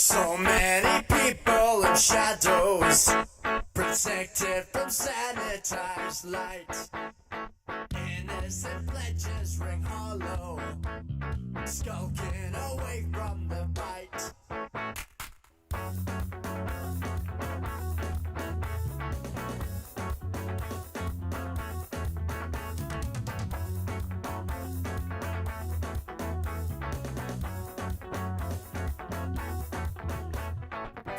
So many people in shadows, protected from sanitized light. Innocent pledges ring hollow, skulking away from the bite.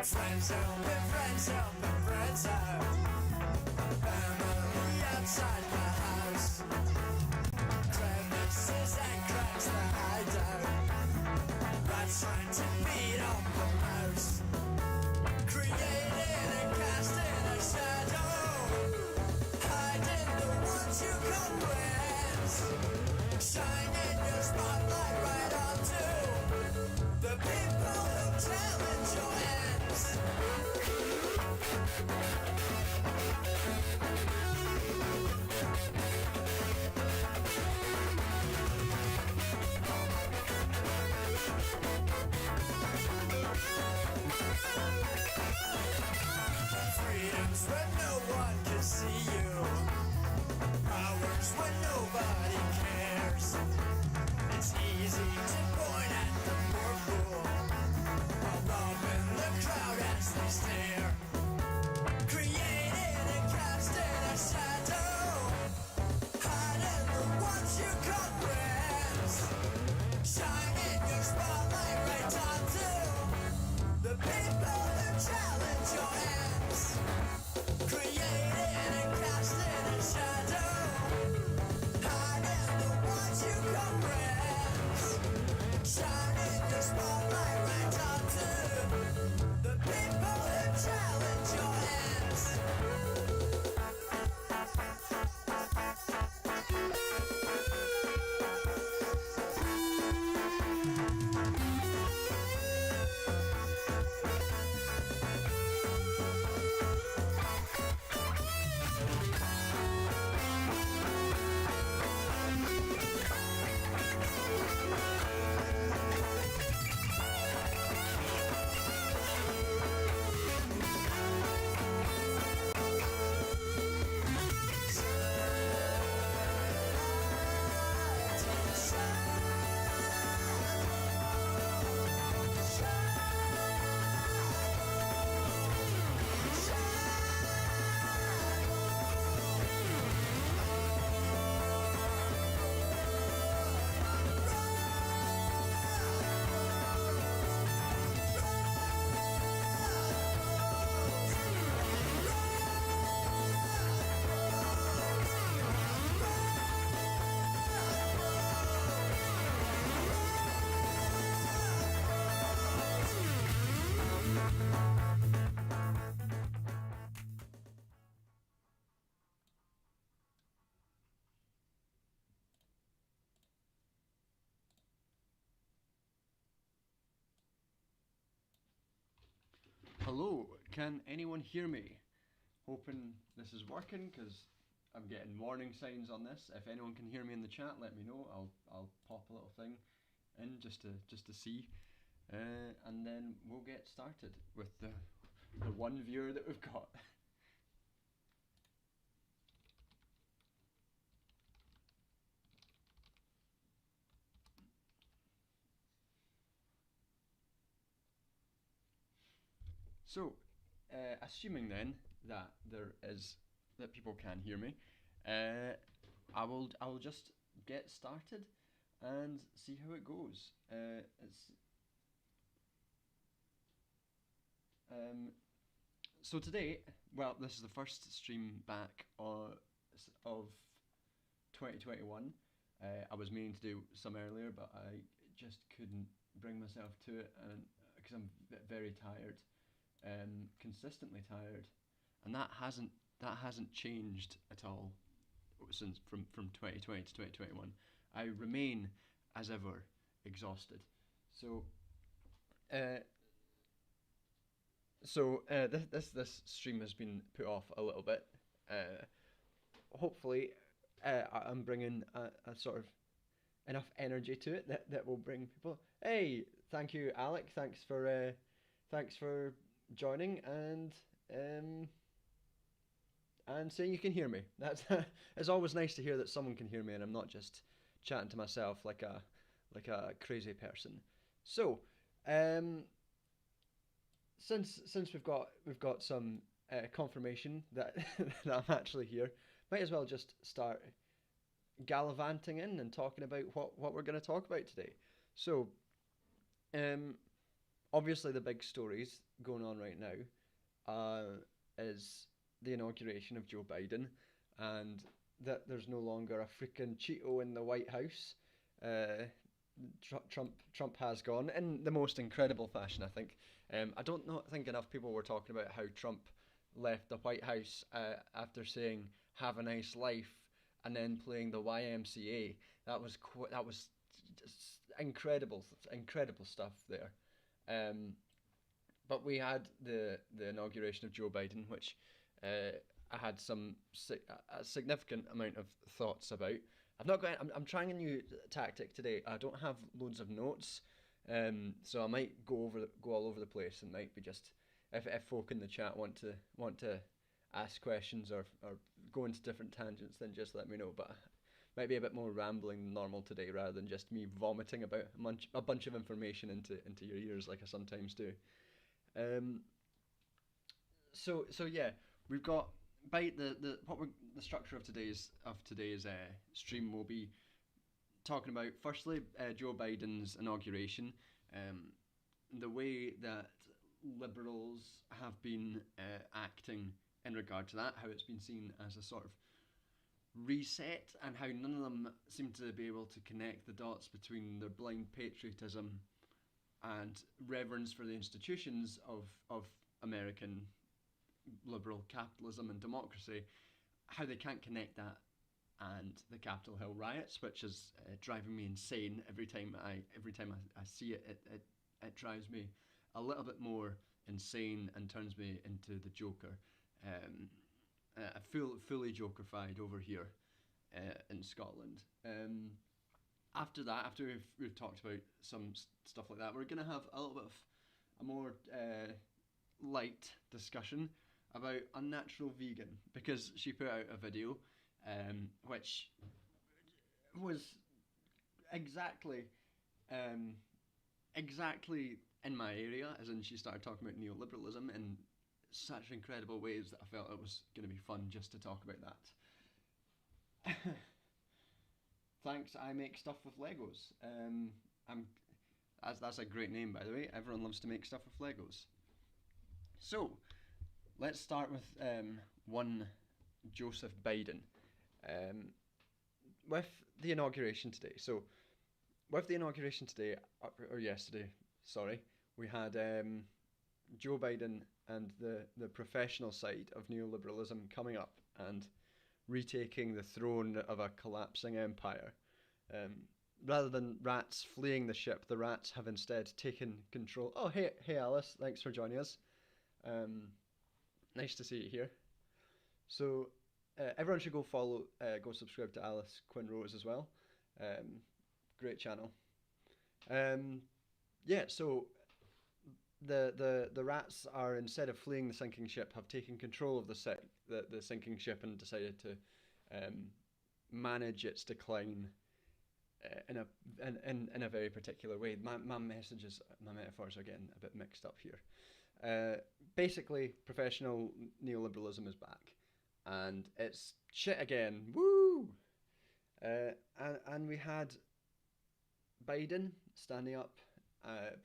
Friends helping, friends helping, friends out. Family outside my house. Crevices and cracks the hideout. Rats trying to beat on the mouse. Creating and casting a shadow. Hiding the ones you come with. Shining your spotlight right onto the people who challenge your ends. Freedoms when no one can see you. Powers when nobody cares. It's easy to point at the poor fool while robbing the crowd as they stare. Creating and casting a shadow. Hiding the ones you call friends. Shining your spotlight right onto the people who challenge your ends. Creating and casting a shadow. Hiding the ones you call friends. Shining your spotlight right onto the people who challenge your ends. Hello, can anyone hear me? Hoping this is working because I'm getting warning signs on this. If anyone can hear me in the chat, let me know. I'll pop a little thing in just to see, and then we'll get started with the one viewer that we've got. So, assuming then that that people can hear me, I will just get started and see how it goes. So today, well, this is the first stream back of 2021. I was meaning to do some earlier, but I just couldn't bring myself to it, and because I'm very tired. Consistently tired, and that hasn't changed at all since from 2020 to 2021. I remain as ever exhausted. So this stream has been put off a little bit. Hopefully, I'm bringing a sort of enough energy to it that will bring people. Hey, thank you, Alec. Thanks for thanks for joining and saying you can hear me. That's it's always nice to hear that someone can hear me and I'm not just chatting to myself like a crazy person. So, um, since we've got some confirmation that that I'm actually here, might as well just start gallivanting in and talking about what we're going to talk about today. So, um, obviously the big stories going on right now is the inauguration of Joe Biden and that there's no longer a freaking Cheeto in the White House. Uh, Trump has gone in the most incredible fashion, I think. I don't know, think enough people were talking about how Trump left the White House after saying "Have a nice life" and then playing the YMCA. That was just incredible stuff there. Um, but we had the inauguration of Joe Biden, which I had a significant amount of thoughts about. I've not got. I'm trying a new tactic today. I don't have loads of notes, so I might go all over the place and might be just if folk in the chat want to ask questions or go into different tangents, then just let me know. But might be a bit more rambling than normal today, rather than just me vomiting about a bunch of information into your ears like I sometimes do. Um, so yeah, we've got by the structure of today's stream will be talking about firstly Joe Biden's inauguration, um, the way that liberals have been acting in regard to that, how it's been seen as a sort of reset, and how none of them seem to be able to connect the dots between their blind patriotism and reverence for the institutions of American liberal capitalism and democracy, how they can't connect that and the Capitol Hill riots, which is driving me insane every time I see it. It drives me a little bit more insane and turns me into the Joker. Fully Jokerfied over here in Scotland. After that, after we've talked about some stuff like that, we're gonna have a little bit of a more light discussion about Unnatural Vegan, because she put out a video which was exactly um, exactly in my area, as in she started talking about neoliberalism in such incredible ways that I felt it was going to be fun just to talk about that. Thanks, I make stuff with Legos. I'm that's a great name, by the way. Everyone loves to make stuff with Legos. So, let's start with one Joseph Biden. With the inauguration today. So, with the inauguration today, or yesterday, sorry, we had Joe Biden and the professional side of neoliberalism coming up and retaking the throne of a collapsing empire. Rather than rats fleeing the ship, the rats have instead taken control. Oh, hey Alice, thanks for joining us. Nice to see you here. So, everyone should go subscribe to Alice Quinn Rose as well. Great channel. Yeah, so the rats are, instead of fleeing the sinking ship, have taken control of the sinking ship and decided to manage its decline in a very particular way. My metaphors are getting a bit mixed up here. Basically, professional neoliberalism is back, and it's shit again. Woo! And we had Biden standing up,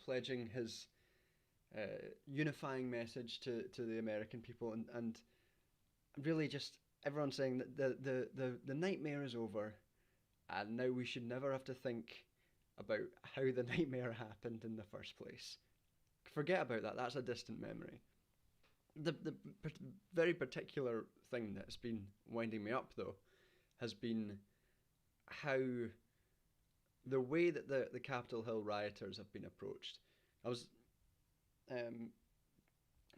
pledging his unifying message to the American people, and really just everyone saying that the nightmare is over, and now we should never have to think about how the nightmare happened in the first place. Forget about that. That's a distant memory. The very particular thing that's been winding me up, though, has been how the way that the Capitol Hill rioters have been approached. I was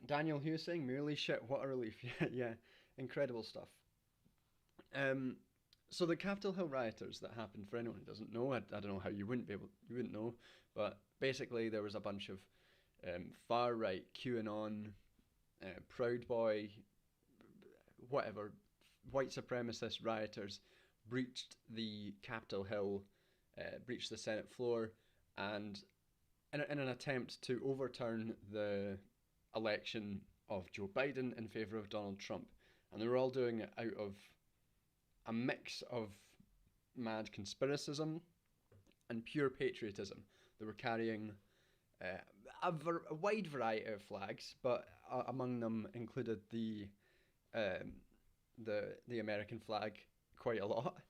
Daniel Hughes saying, merely shit, what a relief. Yeah, incredible stuff. So the Capitol Hill rioters that happened, for anyone who doesn't know, I don't know how you wouldn't know, but basically there was a bunch of far right, QAnon, Proud Boy, whatever, white supremacist rioters breached the Capitol Hill, breached the Senate floor, and in an attempt to overturn the election of Joe Biden in favour of Donald Trump. And they were all doing it out of a mix of mad conspiracism and pure patriotism. They were carrying a wide variety of flags, but among them included the American flag quite a lot,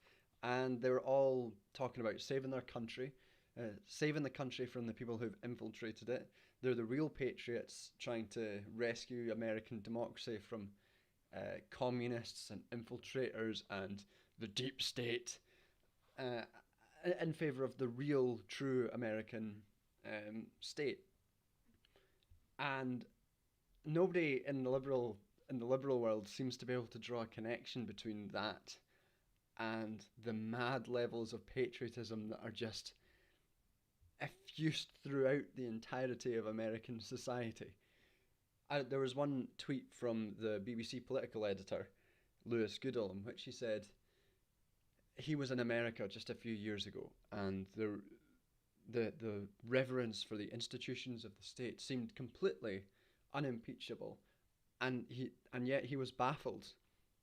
and they were all talking about saving their country, saving the country from the people who've infiltrated it. They're the real patriots trying to rescue American democracy from communists and infiltrators and the deep state, in favor of the real, true American state. And nobody in the liberal world seems to be able to draw a connection between that and the mad levels of patriotism that are just effused throughout the entirety of American society. There was one tweet from the BBC political editor, Lewis Goodall, in which he said he was in America just a few years ago, and the reverence for the institutions of the state seemed completely unimpeachable, and yet he was baffled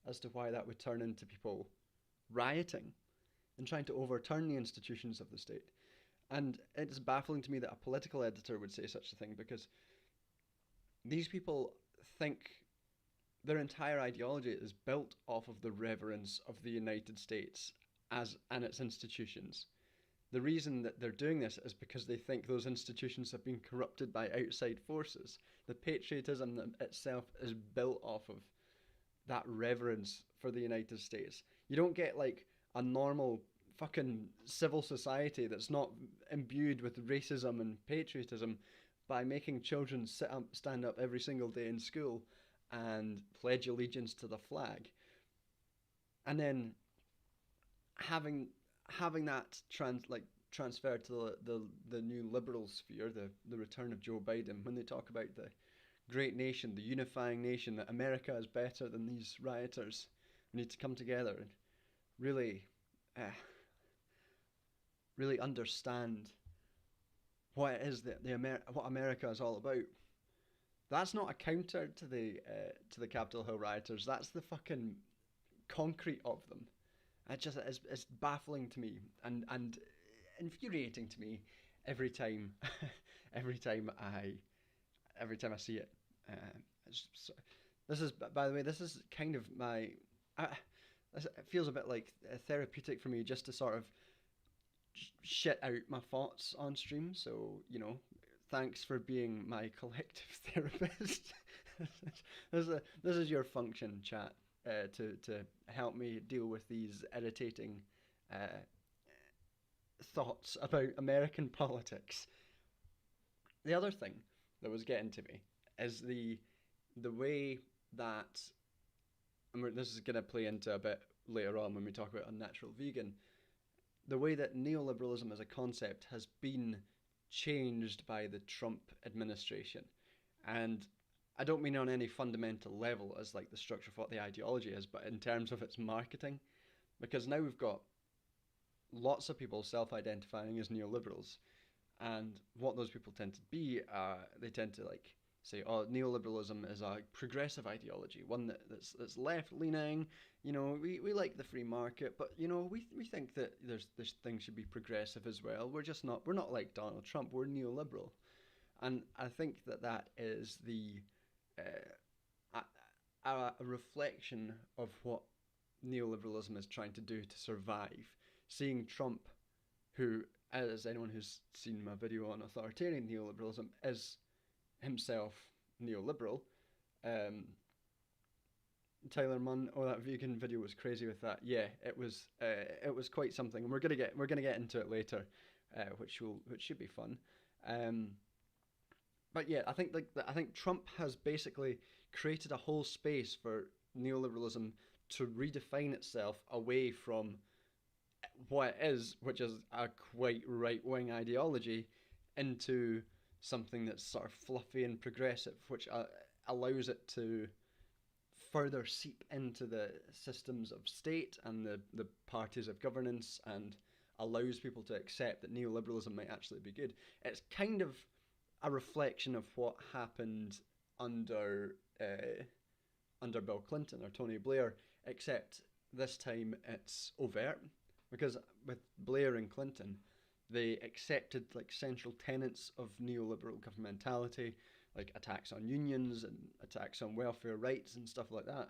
as to why that would turn into people rioting and trying to overturn the institutions of the state. And it's baffling to me that a political editor would say such a thing, because these people think their entire ideology is built off of the reverence of the United States and its institutions. The reason that they're doing this is because they think those institutions have been corrupted by outside forces. The patriotism itself is built off of that reverence for the United States. You don't get like a normal fucking civil society that's not imbued with racism and patriotism by making children stand up every single day in school and pledge allegiance to the flag, and then having that transferred to the new liberal sphere, the return of Joe Biden, when they talk about the great nation, the unifying nation, that America is better than these rioters. We need to come together and really understand what it is that what America is all about. That's not a counter to the Capitol Hill rioters. That's the fucking concrete of them. It's baffling to me and infuriating to me every time every time I see it. This is, by the way, this is kind of my. It feels a bit like therapeutic for me, just to sort of shit out my thoughts on stream. So, thanks for being my collective therapist. This is your function, chat, to help me deal with these irritating thoughts about American politics. The other thing that was getting to me is the way that, and this is going to play into a bit later on when we talk about Unnatural Vegan, the way that neoliberalism as a concept has been changed by the Trump administration. And I don't mean on any fundamental level as like the structure of what the ideology is, but in terms of its marketing. Because now we've got lots of people self-identifying as neoliberals, and what those people tend to be, they tend to like say, oh, neoliberalism is a progressive ideology, one that's left-leaning. We like the free market, but we think that there's things should be progressive as well. We're not like Donald Trump. We're neoliberal, and I think that is a reflection of what neoliberalism is trying to do to survive. Seeing Trump, who, as anyone who's seen my video on authoritarian neoliberalism, is himself neoliberal. Tyler Munn, that vegan video was crazy with that. Yeah, it was quite something, and we're gonna get into it later, which should be fun. But yeah, I think Trump has basically created a whole space for neoliberalism to redefine itself away from what it is, which is a quite right-wing ideology, into something that's sort of fluffy and progressive, which allows it to further seep into the systems of state and the parties of governance, and allows people to accept that neoliberalism might actually be good. It's kind of a reflection of what happened under Bill Clinton or Tony Blair, except this time it's overt, because with Blair and Clinton, they accepted like central tenets of neoliberal governmentality, like attacks on unions and attacks on welfare rights and stuff like that.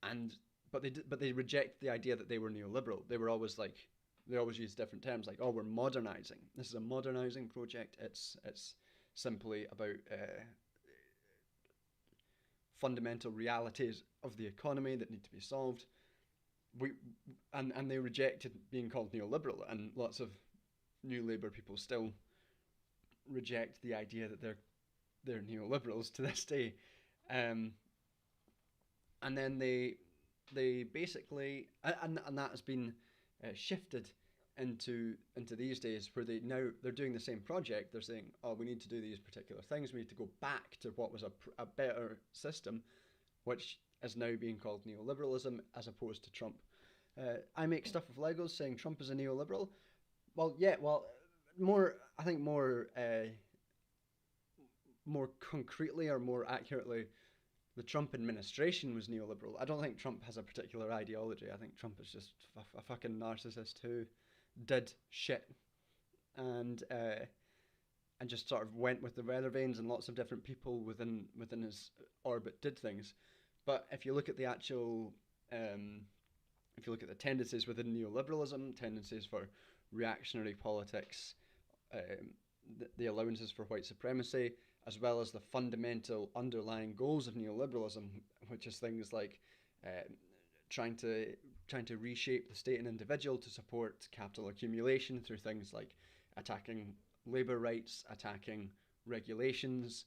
And but they reject the idea that they were neoliberal. They were always like, they always use different terms like, oh, we're modernizing. This is a modernizing project. It's simply about fundamental realities of the economy that need to be solved. And they rejected being called neoliberal, and lots of New Labour people still reject the idea that they're neoliberals to this day. And then they basically, and that has been shifted into these days, where they're doing the same project. They're saying, oh, we need to do these particular things. We need to go back to what was a better system, which is now being called neoliberalism as opposed to Trump. I make stuff with Legos saying Trump is a neoliberal. Well, yeah, more concretely or more accurately, the Trump administration was neoliberal. I don't think Trump has a particular ideology. I think Trump is just a fucking narcissist who did shit and just sort of went with the weather vanes, and lots of different people within his orbit did things. But if you look at the actual, if you look at the tendencies within neoliberalism, tendencies for reactionary politics, the allowances for white supremacy, as well as the fundamental underlying goals of neoliberalism, which is things like trying to reshape the state and individual to support capital accumulation through things like attacking labour rights, attacking regulations,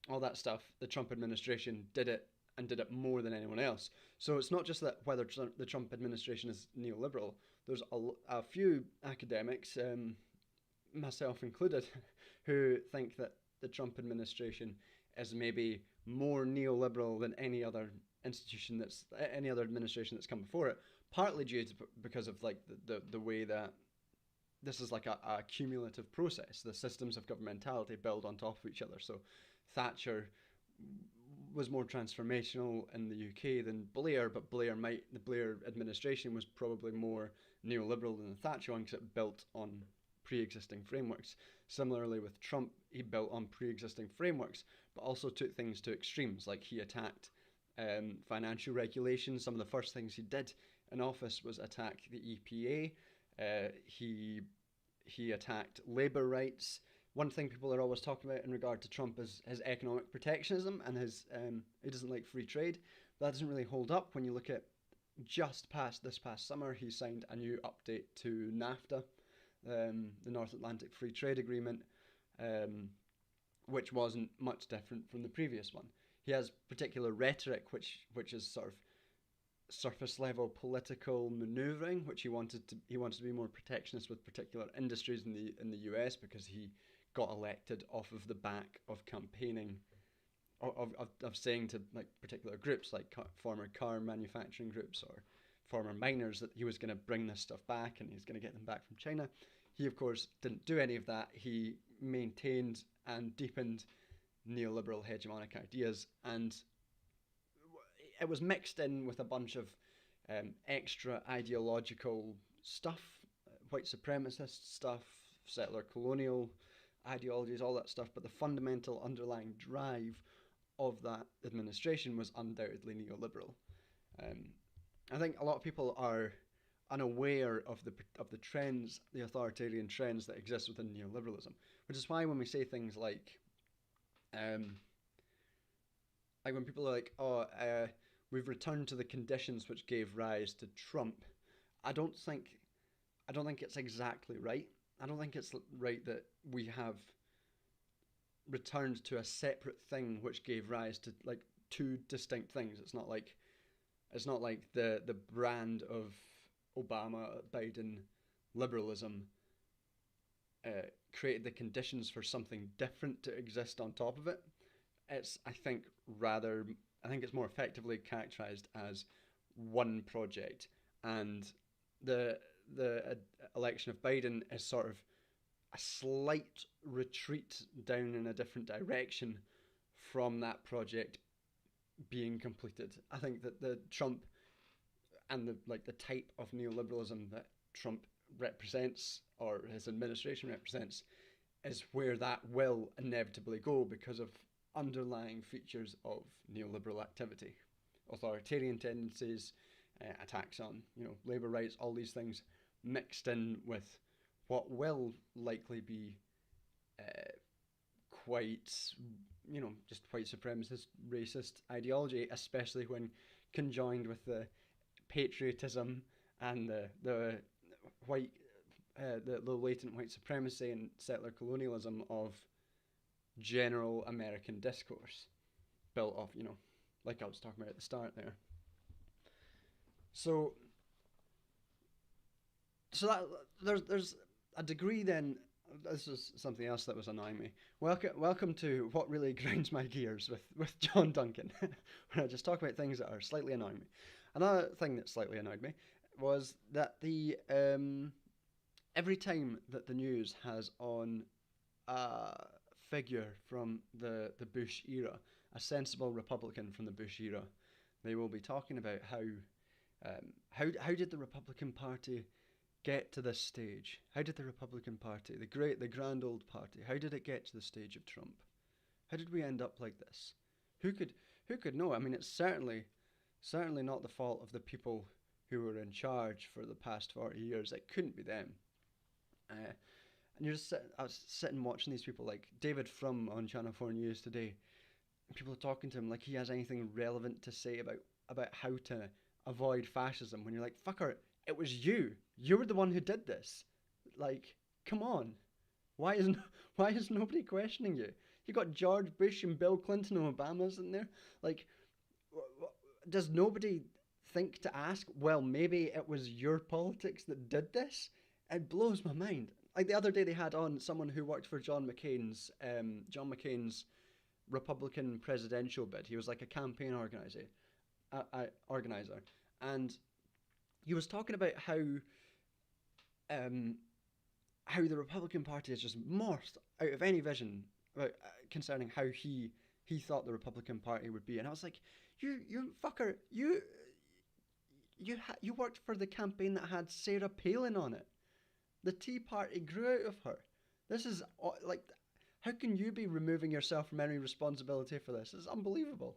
all that stuff. The Trump administration did it, and did it more than anyone else. So it's not just that whether the Trump administration is neoliberal. There's a few academics, myself included, who think that the Trump administration is maybe more neoliberal than any other administration that's come before it. Partly due to because of like the way that this is like a cumulative process. The systems of governmentality build on top of each other. So Thatcher was more transformational in the UK than Blair, but the Blair administration was probably more neoliberal than the Thatcher one, because it built on pre-existing frameworks. Similarly with Trump, he built on pre-existing frameworks, but also took things to extremes. Like he attacked financial regulation. Some of the first things he did in office was attack the EPA. He attacked labour rights. One thing people are always talking about in regard to Trump is his economic protectionism and his he doesn't like free trade. That doesn't really hold up when you look at this past summer, he signed a new update to NAFTA, the North Atlantic Free Trade Agreement, which wasn't much different from the previous one. He has particular rhetoric which is sort of surface level political maneuvering, which he wanted to be more protectionist with particular industries in the US, because he got elected off of the back of campaigning of saying to like particular groups like former car manufacturing groups or former miners that he was going to bring this stuff back and he's going to get them back from China. He of course didn't do any of that. He maintained and deepened neoliberal hegemonic ideas, and it was mixed in with a bunch of extra ideological stuff, white supremacist stuff, settler colonial ideologies, all that stuff, but the fundamental underlying drive of that administration was undoubtedly neoliberal. I think a lot of people are unaware of the trends, the authoritarian trends that exist within neoliberalism, which is why when we say things like when people are like, we've returned to the conditions which gave rise to Trump, I don't think it's exactly right. I don't think it's right that we have returned to a separate thing which gave rise to like two distinct things. It's not like the brand of Obama Biden liberalism created the conditions for something different to exist on top of it. It's, I think, it's more effectively characterized as one project, and the election of Biden is sort of a slight retreat down in a different direction from that project being completed. I think that the Trump and the type of neoliberalism that Trump represents, or his administration represents, is where that will inevitably go because of underlying features of neoliberal activity, authoritarian tendencies, attacks on labor rights, all these things mixed in with what will likely be quite just white supremacist, racist ideology, especially when conjoined with the patriotism and the white the latent white supremacy and settler colonialism of general American discourse, built off, like I was talking about at the start there. So that there's a degree then. This is something else that was annoying me. Welcome to what really grinds my gears with John Duncan, when I just talk about things that are slightly annoying me. Another thing that slightly annoyed me was that the every time that the news has on a figure from the Bush era, a sensible Republican from the Bush era, they will be talking about how did the Republican Party get to this stage? How did the Republican Party, the grand old party, how did it get to the stage of Trump? How did we end up like this? Who could know? I mean, it's certainly not the fault of the people who were in charge for the past 40 years. It couldn't be them. And I was sitting watching these people like David Frum on Channel 4 News today. And people are talking to him like he has anything relevant to say about how to avoid fascism, when you're like, fucker, it was you. You were the one who did this. Like, come on. Why is nobody questioning you? You got George Bush and Bill Clinton and Obama's in there. Like, does nobody think to ask, well, maybe it was your politics that did this? It blows my mind. Like the other day they had on someone who worked for John McCain's Republican presidential bid. He was like a campaign organizer. And he was talking about how the Republican Party has just morphed out of any vision about, concerning how he thought the Republican Party would be. And I was like, you fucker, you worked for the campaign that had Sarah Palin on it. The Tea Party grew out of her. This is like, how can you be removing yourself from any responsibility for this? It's unbelievable.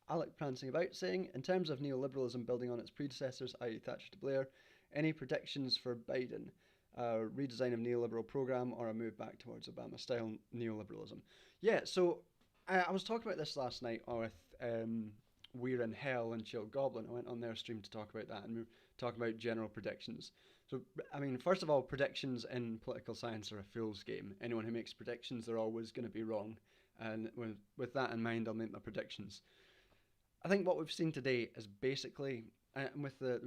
Alec prancing about, saying, in terms of neoliberalism building on its predecessors, i.e. Thatcher to Blair, any predictions for Biden? A redesign of neoliberal program or a move back towards Obama-style neoliberalism? Yeah, so I was talking about this last night with We're in Hell and Chill Goblin. I went on their stream to talk about that, and we were talking about general predictions. So, I mean, first of all, predictions in political science are a fool's game. Anyone who makes predictions, they're always going to be wrong. And with that in mind, I'll make my predictions. I think what we've seen today is basically, with the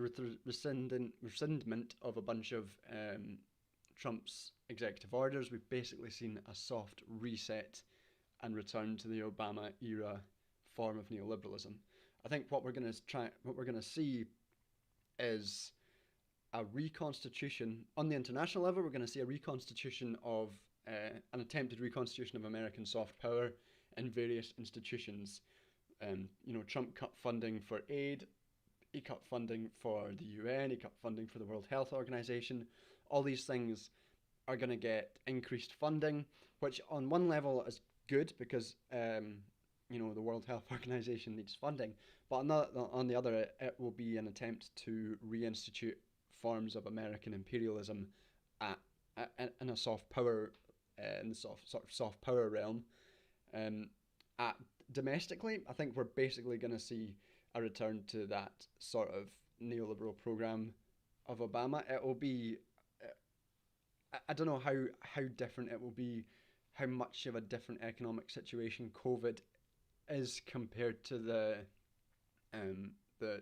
rescindment of a bunch of Trump's executive orders, we've basically seen a soft reset and return to the Obama era form of neoliberalism. I think what we're going to see is a reconstitution on the international level. We're going to see a reconstitution of an attempted reconstitution of American soft power in various institutions. Trump cut funding for aid, he cut funding for the UN, he cut funding for the World Health Organization. All these things are going to get increased funding, which on one level is good because the World Health Organization needs funding, but on the other, it will be an attempt to reinstitute forms of American imperialism in a soft power, in the sort of soft power realm. Domestically, I think we're basically going to see a return to that sort of neoliberal program of Obama. It will be, I don't know how different it will be, how much of a different economic situation COVID is compared to the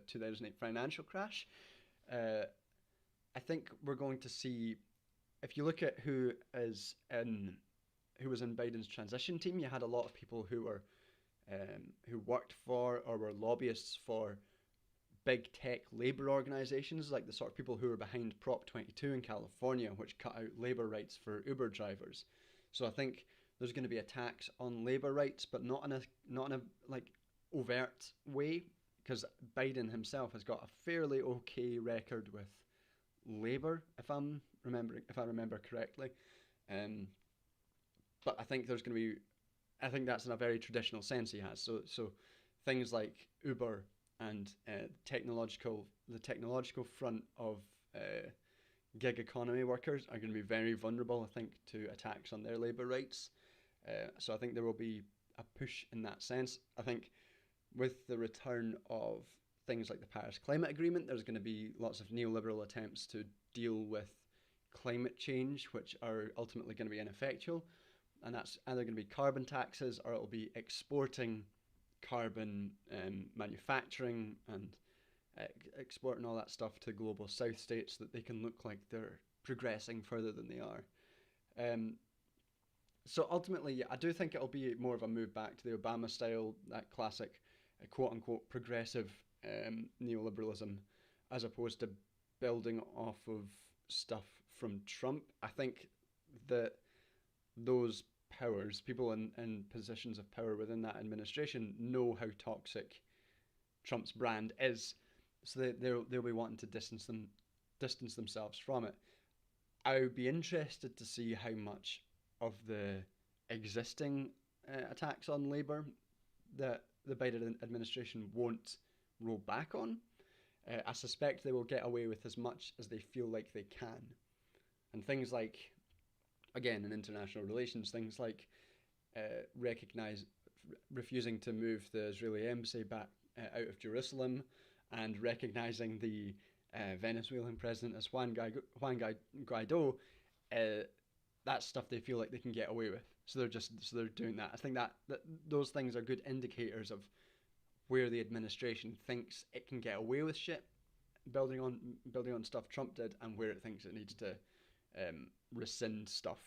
2008 financial crash. I think we're going to see if you look at who was in Biden's transition team, you had a lot of people who worked for or were lobbyists for big tech labor organizations, like the sort of people who were behind Prop 22 in California, which cut out labor rights for Uber drivers. So I think there's going to be attacks on labor rights, but not in a like overt way, because Biden himself has got a fairly okay record with labor, if I remember correctly. Um, but I think there's going to be, I think that's in a very traditional sense he has. So things like Uber and the technological front of gig economy workers are going to be very vulnerable, I think, to attacks on their labor rights. So I think there will be a push in that sense. I think with the return of things like the Paris Climate Agreement, there's going to be lots of neoliberal attempts to deal with climate change, which are ultimately going to be ineffectual. And that's either going to be carbon taxes, or it'll be exporting carbon manufacturing and exporting all that stuff to global south states so that they can look like they're progressing further than they are. So ultimately, yeah, I do think it'll be more of a move back to the Obama style, that classic quote unquote progressive neoliberalism, as opposed to building off of stuff from Trump. I think that those powers, people in positions of power within that administration, know how toxic Trump's brand is, so they'll be wanting to distance themselves from it. I would be interested to see how much of the existing attacks on Labour that the Biden administration won't roll back on. I suspect they will get away with as much as they feel like they can. And things like, again, in international relations, things like refusing to move the Israeli embassy back out of Jerusalem, and recognizing the Venezuelan president as Juan Guaido, that's stuff they feel like they can get away with. So they're doing that. I think that those things are good indicators of where the administration thinks it can get away with shit, building on stuff Trump did, and where it thinks it needs to rescind stuff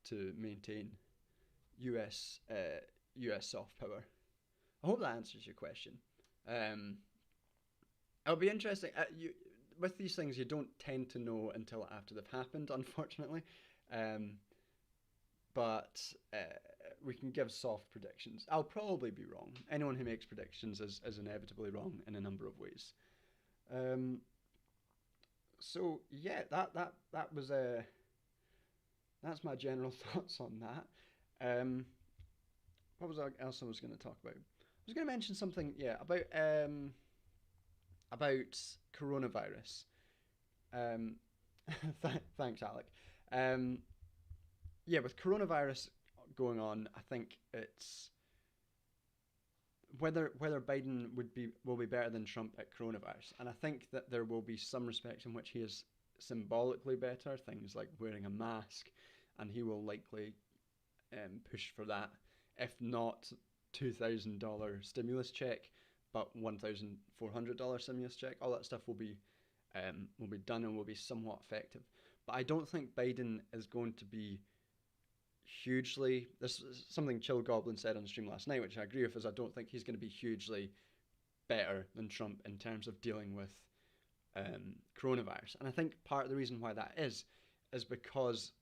to maintain US soft power. I hope that answers your question. It'll be interesting. With these things, you don't tend to know until after they've happened, unfortunately. But we can give soft predictions. I'll probably be wrong. Anyone who makes predictions is inevitably wrong in a number of ways. So yeah, that was that's my general thoughts on that. What was else I was going to talk about? I was going to mention something, yeah, about coronavirus. Thanks, Alec. Yeah, with coronavirus going on, I think it's whether Biden will be better than Trump at coronavirus, and I think that there will be some respects in which he is symbolically better, things like wearing a mask, and he will likely push for that, if not $2,000 stimulus check, but $1,400 stimulus check. All that stuff will be done and will be somewhat effective. But I don't think Biden is going to be hugely. This is something Chill Goblin said on the stream last night, which I agree with. Is I don't think he's going to be hugely better than Trump in terms of dealing with coronavirus. And I think part of the reason why that is because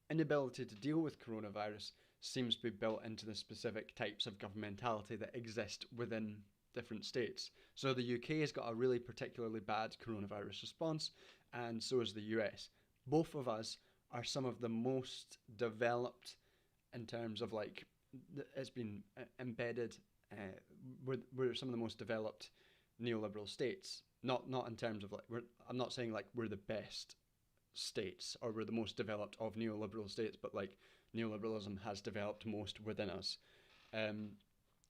inability to deal with coronavirus seems to be built into the specific types of governmentality that exist within different states. So the UK has got a really particularly bad coronavirus response, and so is the US. Both of us are some of the most developed in terms of like, it's been embedded, we're some of the most developed neoliberal states. Not in terms of like, I'm not saying like we're the best states or we're the most developed of neoliberal states, but like neoliberalism has developed most within us. And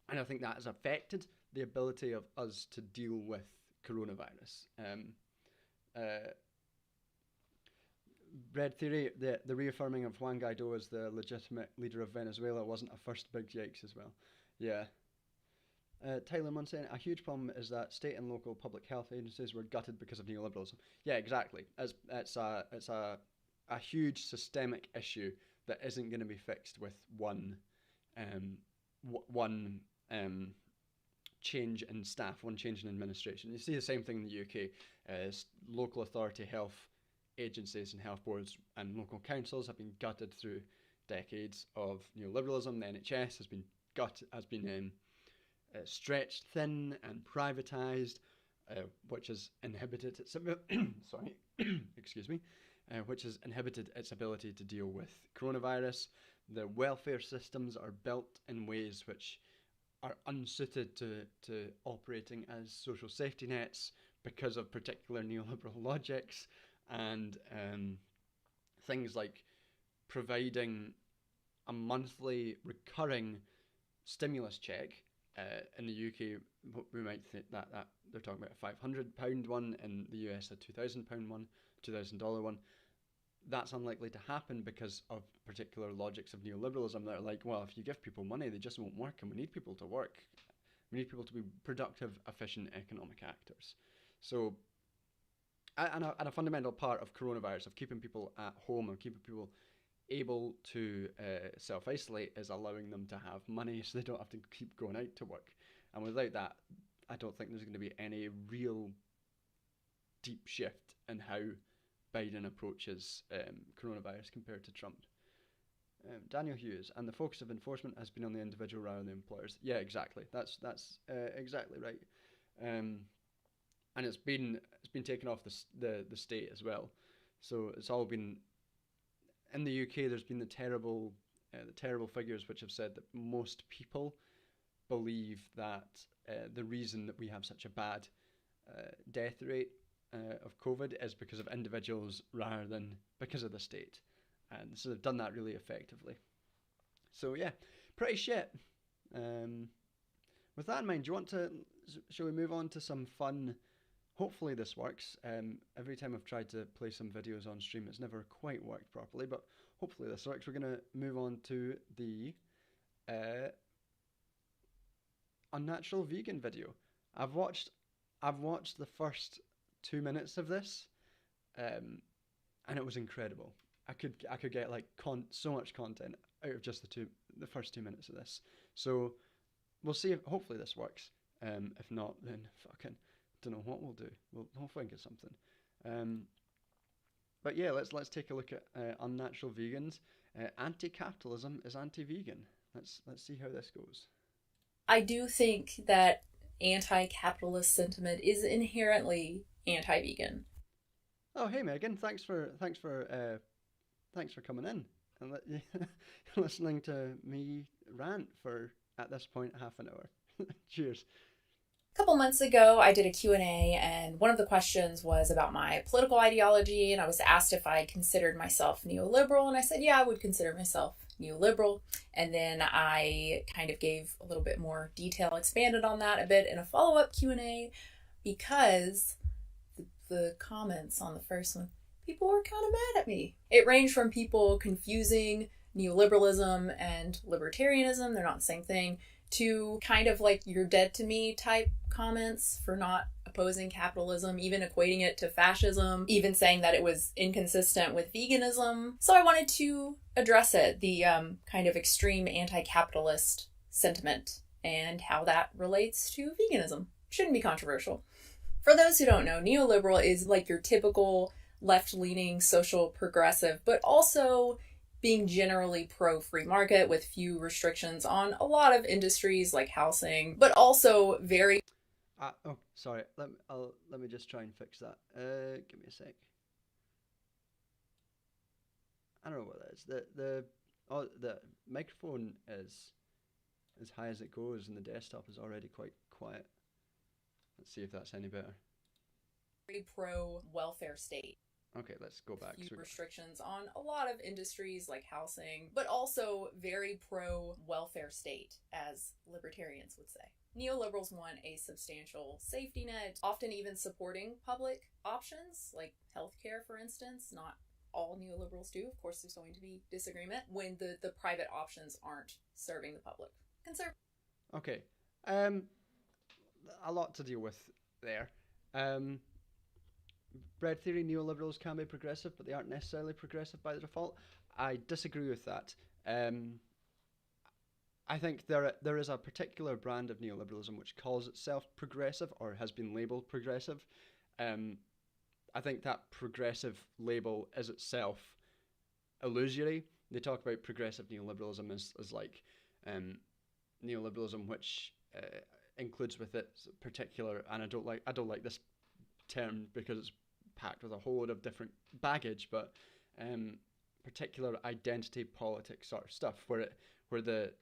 I think that has affected the ability of us to deal with coronavirus. Red Theory, the reaffirming of Juan Guaido as the legitimate leader of Venezuela wasn't a first big yikes as well. Yeah. Tyler Munn saying, a huge problem is that state and local public health agencies were gutted because of neoliberalism. Yeah, exactly. It's a a huge systemic issue that isn't going to be fixed with one change in staff, one change in administration. You see the same thing in the UK. Local authority health agencies and health boards and local councils have been gutted through decades of neoliberalism. The NHS has been stretched thin and privatised, which has inhibited its sorry, excuse me, which has inhibited its ability to deal with coronavirus. The welfare systems are built in ways which are unsuited to operating as social safety nets because of particular neoliberal logics, and things like providing a monthly recurring stimulus check. In the UK, we might think that they're talking about a £500 one, in the US a £2,000 one, $2,000 one. That's unlikely to happen because of particular logics of neoliberalism that are like, well, if you give people money, they just won't work, and we need people to work. We need people to be productive, efficient economic actors. So, and a fundamental part of coronavirus, of keeping people at home and keeping people able to self-isolate, is allowing them to have money so they don't have to keep going out to work. And without that, I don't think there's going to be any real deep shift in how Biden approaches coronavirus compared to Trump. Daniel Hughes, and the focus of enforcement has been on the individual rather than the employers. Yeah, exactly. That's exactly right. And it's been taken off the state as well. So it's all been in the UK. There's been the terrible figures which have said that most people believe that the reason that we have such a bad death rate of COVID is because of individuals rather than because of the state. And so they've done that really effectively. So yeah, pretty shit. With that in mind, shall we move on to some fun? Hopefully this works. Every time I've tried to play some videos on stream, it's never quite worked properly, but hopefully this works. We're going to move on to the Unnatural Vegan video. I've watched the first 2 minutes of this, and it was incredible. I could get like so much content out of just the first 2 minutes of this. So we'll see if hopefully this works. If not, then fucking don't know what we'll do. We'll think of something. But yeah, let's take a look at Unnatural Vegans. Anti-capitalism is anti-vegan. Let's see how this goes. I do think that anti-capitalist sentiment is inherently anti-vegan. Oh, hey Megan, thanks for coming in and listening to me rant for, at this point, half an hour. Cheers. A couple months ago, I did a Q&A, and one of the questions was about my political ideology, and I was asked if I considered myself neoliberal, and I said, yeah, I would consider myself neoliberal. And then I kind of gave a little bit more detail, expanded on that a bit in a follow-up Q&A, because the comments on the first one, people were kind of mad at me. It ranged from people confusing neoliberalism and libertarianism, they're not the same thing, to kind of like you're dead to me type comments for not opposing capitalism, even equating it to fascism, even saying that it was inconsistent with veganism. So I wanted to address it, the kind of extreme anti-capitalist sentiment and how that relates to veganism. Shouldn't be controversial. For those who don't know, neoliberal is like your typical left-leaning social progressive, but also being generally pro-free market with few restrictions on a lot of industries like housing, but also very... oh, sorry. Let me just try and fix that. Give me a sec. I don't know what that is. The microphone is as high as it goes, and the desktop is already quite quiet. Let's see if that's any better. Very pro-welfare state. Okay, let's go back. Few restrictions on a lot of industries like housing, but also very pro-welfare state, as libertarians would say. Neoliberals want a substantial safety net, often even supporting public options, like healthcare, for instance. Not all neoliberals do. Of course, there's going to be disagreement when the private options aren't serving the public. Okay. A lot to deal with there. bread theory, neoliberals can be progressive, but they aren't necessarily progressive by the default. I disagree with that. I think there is a particular brand of neoliberalism which calls itself progressive or has been labelled progressive. I think that progressive label is itself illusory. They talk about progressive neoliberalism as like neoliberalism which includes with it particular, and I don't like this term because it's packed with a whole lot of different baggage, but particular identity politics sort of stuff where the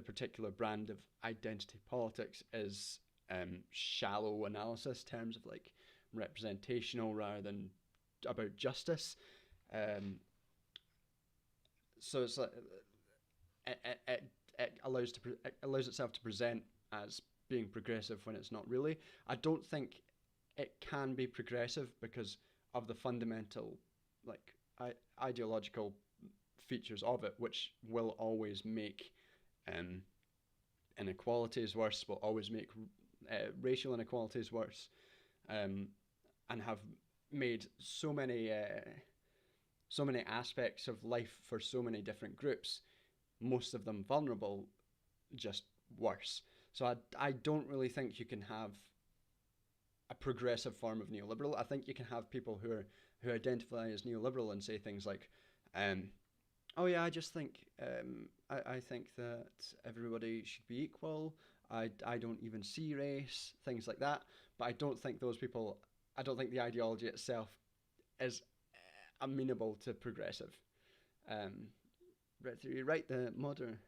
particular brand of identity politics is shallow analysis, terms of like representational rather than about justice. So it's like it allows itself to present as being progressive when it's not really. I don't think it can be progressive because of the fundamental like ideological features of it, which will always make inequalities worse, will always make racial inequalities worse, and have made so many aspects of life for so many different groups, most of them vulnerable, just worse. So I don't really think you can have a progressive form of neoliberal. I think you can have people who identify as neoliberal and say things like, oh yeah, I just think I think that everybody should be equal. I don't even see race, things like that. But I don't think those people. I don't think the ideology itself is amenable to progressive. Right, the modern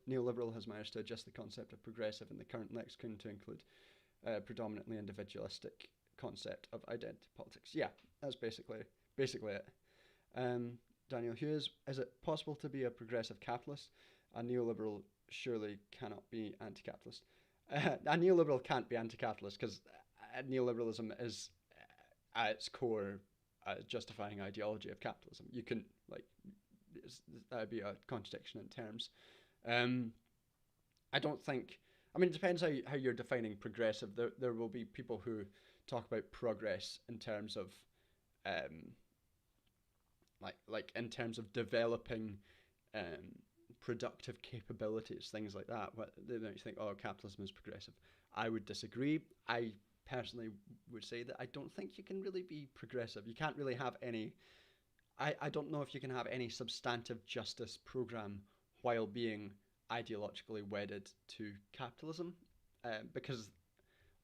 neoliberal has managed to adjust the concept of progressive in the current lexicon to include predominantly individualistic concept of identity politics. Yeah, that's basically it. Daniel Hughes, is it possible to be a progressive capitalist? A neoliberal surely cannot be anti-capitalist. A neoliberal can't be anti-capitalist because neoliberalism is at its core justifying ideology of capitalism. You can that would be a contradiction in terms. I don't think. I mean, it depends how you're defining progressive. There will be people who talk about progress in terms of like in terms of developing productive capabilities, things like that. What they might think, oh, capitalism is progressive. I would disagree. I personally would say that I don't think you can really be progressive. You can't really have any. I don't know if you can have any substantive justice program while being ideologically wedded to capitalism, because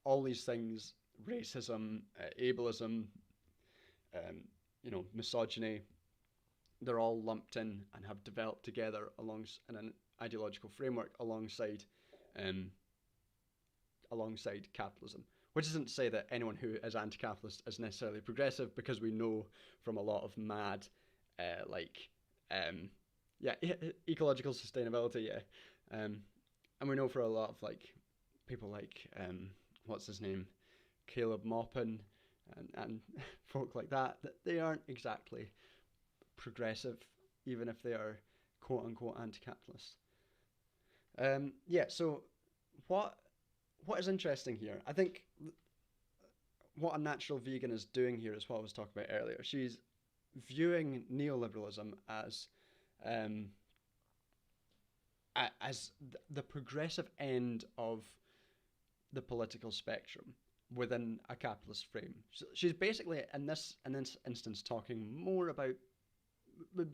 all these things, racism, ableism, misogyny, they're all lumped in and have developed together in an ideological framework alongside capitalism. Which isn't to say that anyone who is anti-capitalist is necessarily progressive, because we know from a lot of mad, ecological sustainability, and we know for a lot of like people like what's his name, Caleb Maupin, and folk like that they aren't exactly progressive, even if they are quote unquote anti-capitalist. So what is interesting here, I think what Unnatural Vegan is doing here is what I was talking about earlier. She's viewing neoliberalism as the progressive end of the political spectrum within a capitalist frame. So she's basically in this instance talking more about,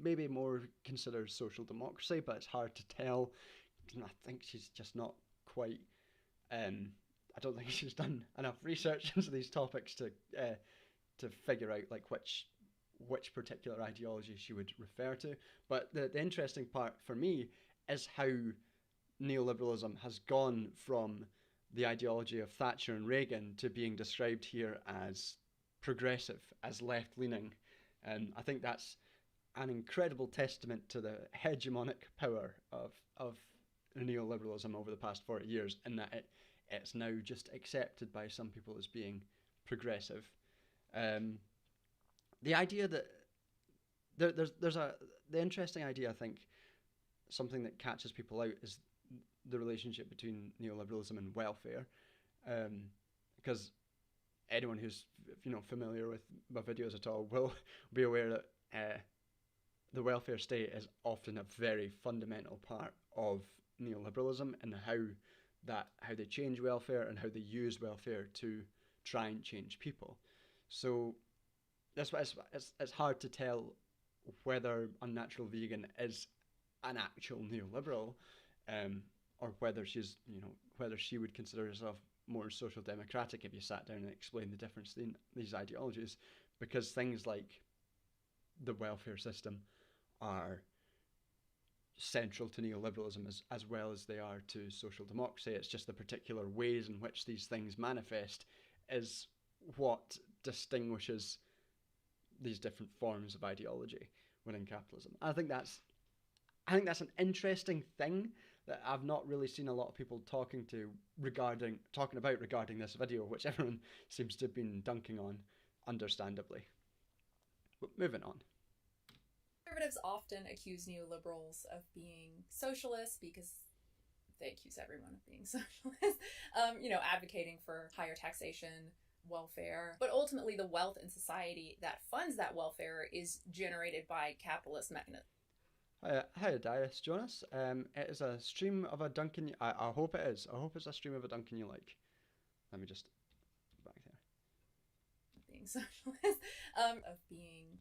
maybe more considered social democracy, but it's hard to tell. I think she's just not quite. I don't think she's done enough research into these topics to figure out like which particular ideology she would refer to. But the interesting part for me is how neoliberalism has gone from the ideology of Thatcher and Reagan to being described here as progressive, as left-leaning. And I think that's an incredible testament to the hegemonic power of neoliberalism over the past 40 years, in that it's now just accepted by some people as being progressive. The idea that there's the interesting idea, I think, something that catches people out is the relationship between neoliberalism and welfare, because anyone who's familiar with my videos at all will be aware that the welfare state is often a very fundamental part of neoliberalism, and how they change welfare and how they use welfare to try and change people. So that's why it's hard to tell whether Unnatural Vegan is an actual neoliberal, or whether whether she would consider herself more social democratic if you sat down and explained the difference in these ideologies, because things like the welfare system are central to neoliberalism as well as they are to social democracy. It's just the particular ways in which these things manifest is what distinguishes these different forms of ideology within capitalism. I think that's an interesting thing that I've not really seen a lot of people talking about regarding this video, which everyone seems to have been dunking on, understandably. But moving on. Conservatives often accuse neoliberals of being socialists because they accuse everyone of being socialist, advocating for higher taxation, welfare. But ultimately, the wealth in society that funds that welfare is generated by capitalist mechanisms. Hi, Darius Jonas. It is a stream of a Duncan. I hope it is. I hope it's a stream of a Duncan you like. Let me just back there. Being socialist, of being,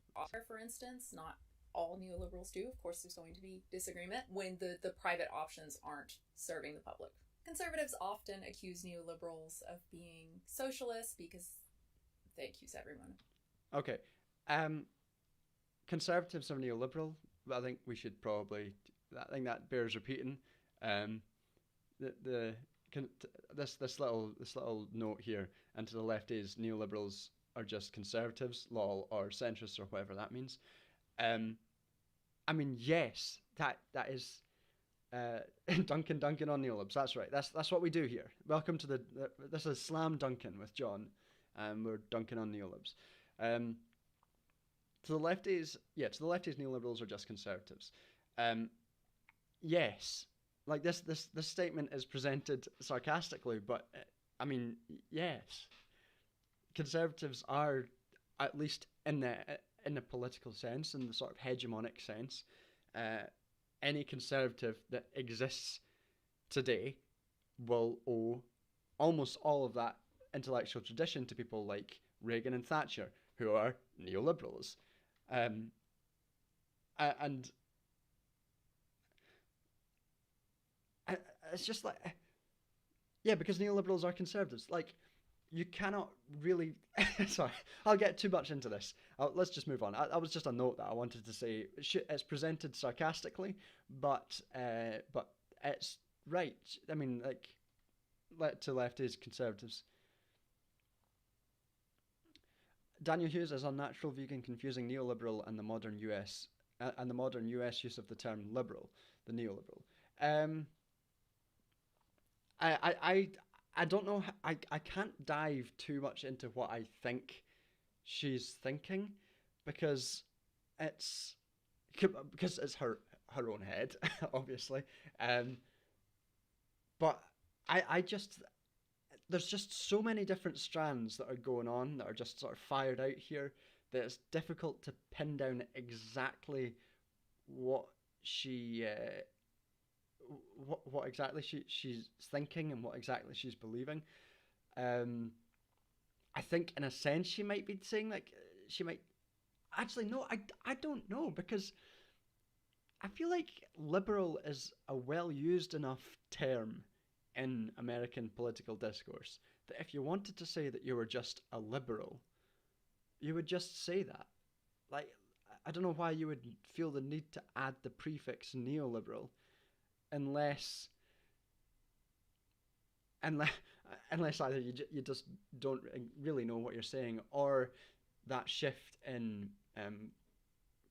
for instance, not all neoliberals do. Of course, there's going to be disagreement when the private options aren't serving the public. Conservatives often accuse neoliberals of being socialists because they accuse everyone. Okay. Conservatives are neoliberal. I think we should probably. I think that bears repeating. This little note here, and to the left is neoliberals are just conservatives, lol, or centrists, or whatever that means. I mean, yes, that is Duncan on neolibs. That's right. That's what we do here. Welcome to this is Slam Duncan with John. We're dunking on neolibs. To the lefties, neoliberals are just conservatives. Yes, like this statement is presented sarcastically, but I mean, yes, conservatives are, at least in the political sense, in the sort of hegemonic sense, any conservative that exists today will owe almost all of that intellectual tradition to people like Reagan and Thatcher, who are neoliberals. And it's just like, yeah, because neoliberals are conservatives. Like, you cannot really. Sorry, I'll get too much into this. Let's just move on. I was just a note that I wanted to say. It's presented sarcastically, but it's right. I mean, like, to lefties, conservatives. Daniel Hughes is Unnatural Vegan confusing neoliberal and the modern US use of the term liberal, the neoliberal. I don't know. I can't dive too much into what I think she's thinking, because it's her own head, obviously. But I just, there's just so many different strands that are going on that are just sort of fired out here that it's difficult to pin down exactly what she what exactly she's thinking and what exactly she's believing. I think in a sense she might be saying, like, she might actually, no, I don't know, because I feel like liberal is a well used enough term in American political discourse that if you wanted to say that you were just a liberal, you would just say that. Like, I don't know why you would feel the need to add the prefix neoliberal unless either you just don't really know what you're saying, or that shift in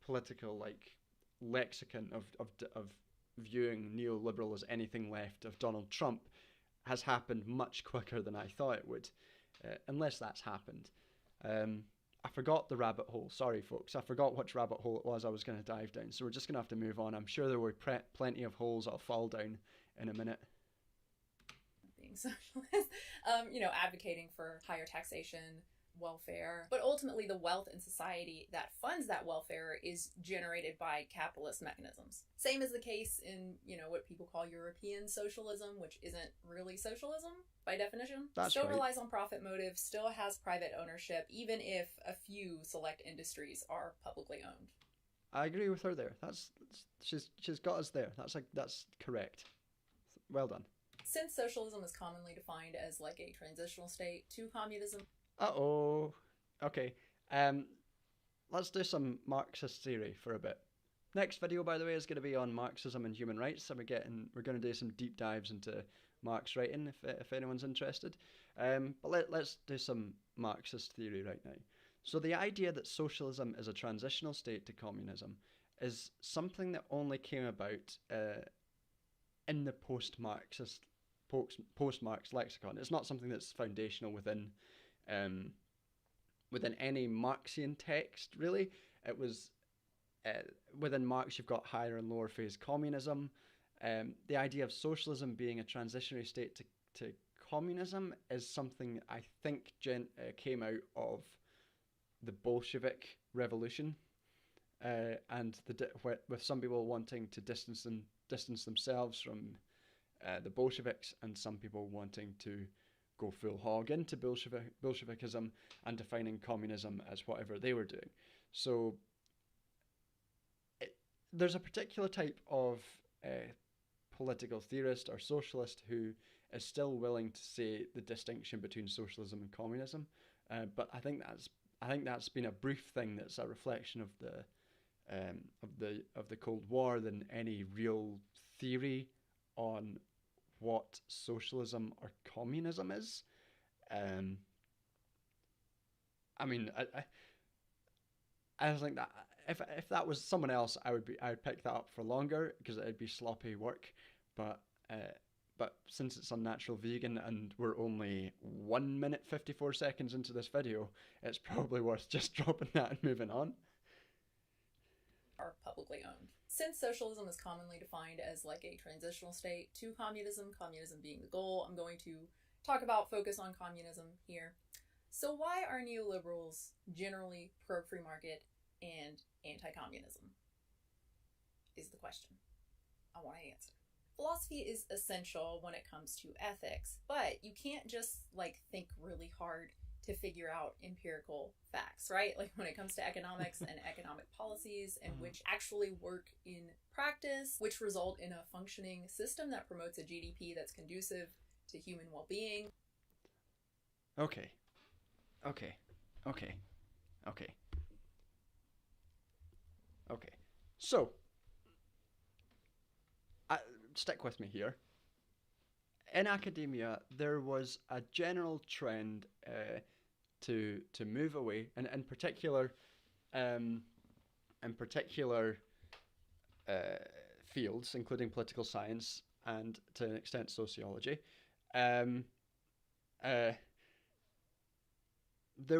political, like, lexicon of viewing neoliberal as anything left of Donald Trump has happened much quicker than I thought it would, unless that's happened. I forgot the rabbit hole. Sorry, folks. I forgot which rabbit hole it was I was going to dive down. So we're just going to have to move on. I'm sure there were plenty of holes I'll fall down in a minute. being socialist, advocating for higher taxation, welfare. But ultimately, the wealth in society that funds that welfare is generated by capitalist mechanisms. Same is the case in, what people call European socialism, which isn't really socialism by definition. That's still right. relies on profit motive, still has private ownership, even if a few select industries are publicly owned. I agree with her there. She's got us there. That's correct. Well done. Since socialism is commonly defined as like a transitional state to communism. Uh-oh. Okay. Let's do some Marxist theory for a bit. Next video, by the way, is going to be on Marxism and human rights, and we're going to do some deep dives into Marx writing if anyone's interested. But let's do some Marxist theory right now. So the idea that socialism is a transitional state to communism is something that only came about in the post-Marx lexicon. It's not something that's foundational within any Marxian text, really. It was within Marx, you've got higher and lower phase communism. The idea of socialism being a transitionary state to communism is something I think came out of the Bolshevik Revolution, and with some people wanting to distance themselves from the Bolsheviks, and some people wanting to go full hog into Bolshevikism and defining communism as whatever they were doing. So there's a particular type of political theorist or socialist who is still willing to say the distinction between socialism and communism, but I think that's been a brief thing. That's a reflection of the Cold War than any real theory on what socialism or communism is. I think that if that was someone else, I'd pick that up for longer because it'd be sloppy work. But since it's Unnatural Vegan and we're only 1 minute 54 seconds into this video, it's probably worth just dropping that and moving on. Are publicly owned. Since socialism is commonly defined as like a transitional state to communism being the goal, I'm going to focus on communism here. So why are neoliberals generally pro-free market and anti-communism? Is the question I want to answer. Philosophy is essential when it comes to ethics, but you can't just think really hard to figure out empirical facts, right? Like when it comes to economics and economic policies, and which actually work in practice, which result in a functioning system that promotes a GDP that's conducive to human well-being. Okay. So, stick with me here. In academia, there was a general trend to move away, and in particular fields, including political science and to an extent sociology. There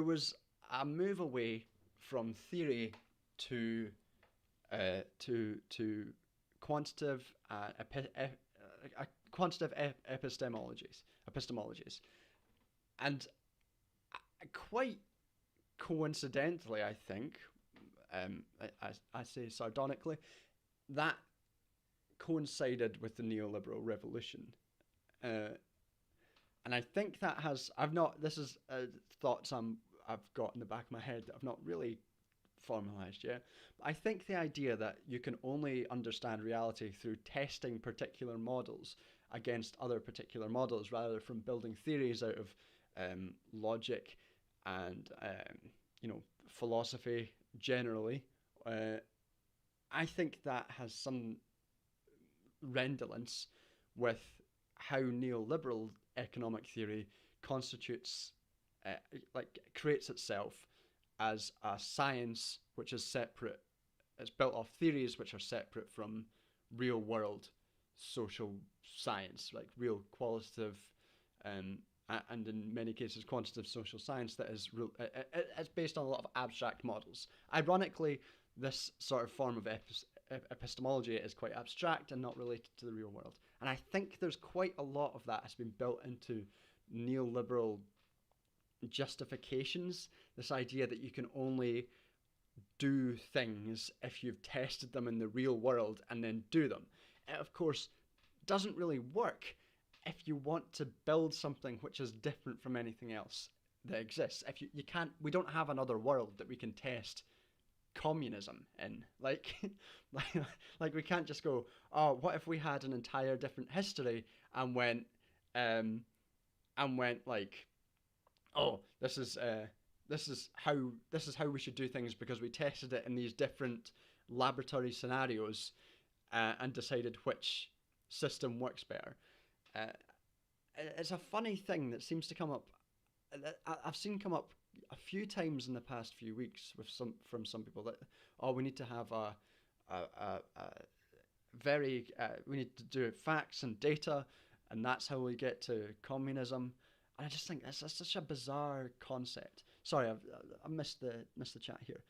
was a move away from theory to quantitative epistemologies, and quite coincidentally, I think, I say sardonically, that coincided with the neoliberal revolution, and I think that has this is thoughts I've got in the back of my head that I've not really formalized yet. But I think the idea that you can only understand reality through testing particular models against other particular models, rather from building theories out of logic and philosophy generally, I think that has some redundance with how neoliberal economic theory creates itself as a science which is separate. It's built off theories which are separate from real world social science, like real qualitative and in many cases quantitative social science that is it's based on a lot of abstract models. Ironically, this sort of form of epistemology is quite abstract and not related to the real world. And I think there's quite a lot of that has been built into neoliberal justifications. This idea that you can only do things if you've tested them in the real world and then do them. It, of course, doesn't really work if you want to build something which is different from anything else that exists. If you can't, we don't have another world that we can test communism in. Like, like we can't just go, oh, what if we had an entire different history and went like, oh, this is how we should do things because we tested it in these different laboratory scenarios and decided which system works better. It's a funny thing that seems to come up. I've seen come up a few times in the past few weeks from some people that, oh, we need to have we need to do facts and data, and that's how we get to communism. And I just think that's such a bizarre concept. Sorry, I missed the chat here.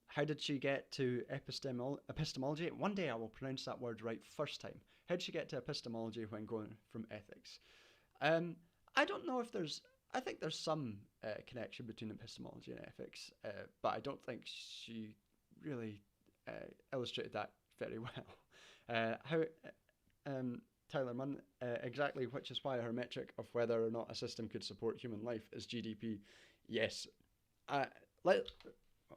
How did she get to epistemology? One day I will pronounce that word right first time. How did she get to epistemology when going from ethics? I don't know if there's. I think there's some connection between epistemology and ethics, but I don't think she really illustrated that very well. Tyler Munn, exactly, which is why her metric of whether or not a system could support human life is GDP. Yes.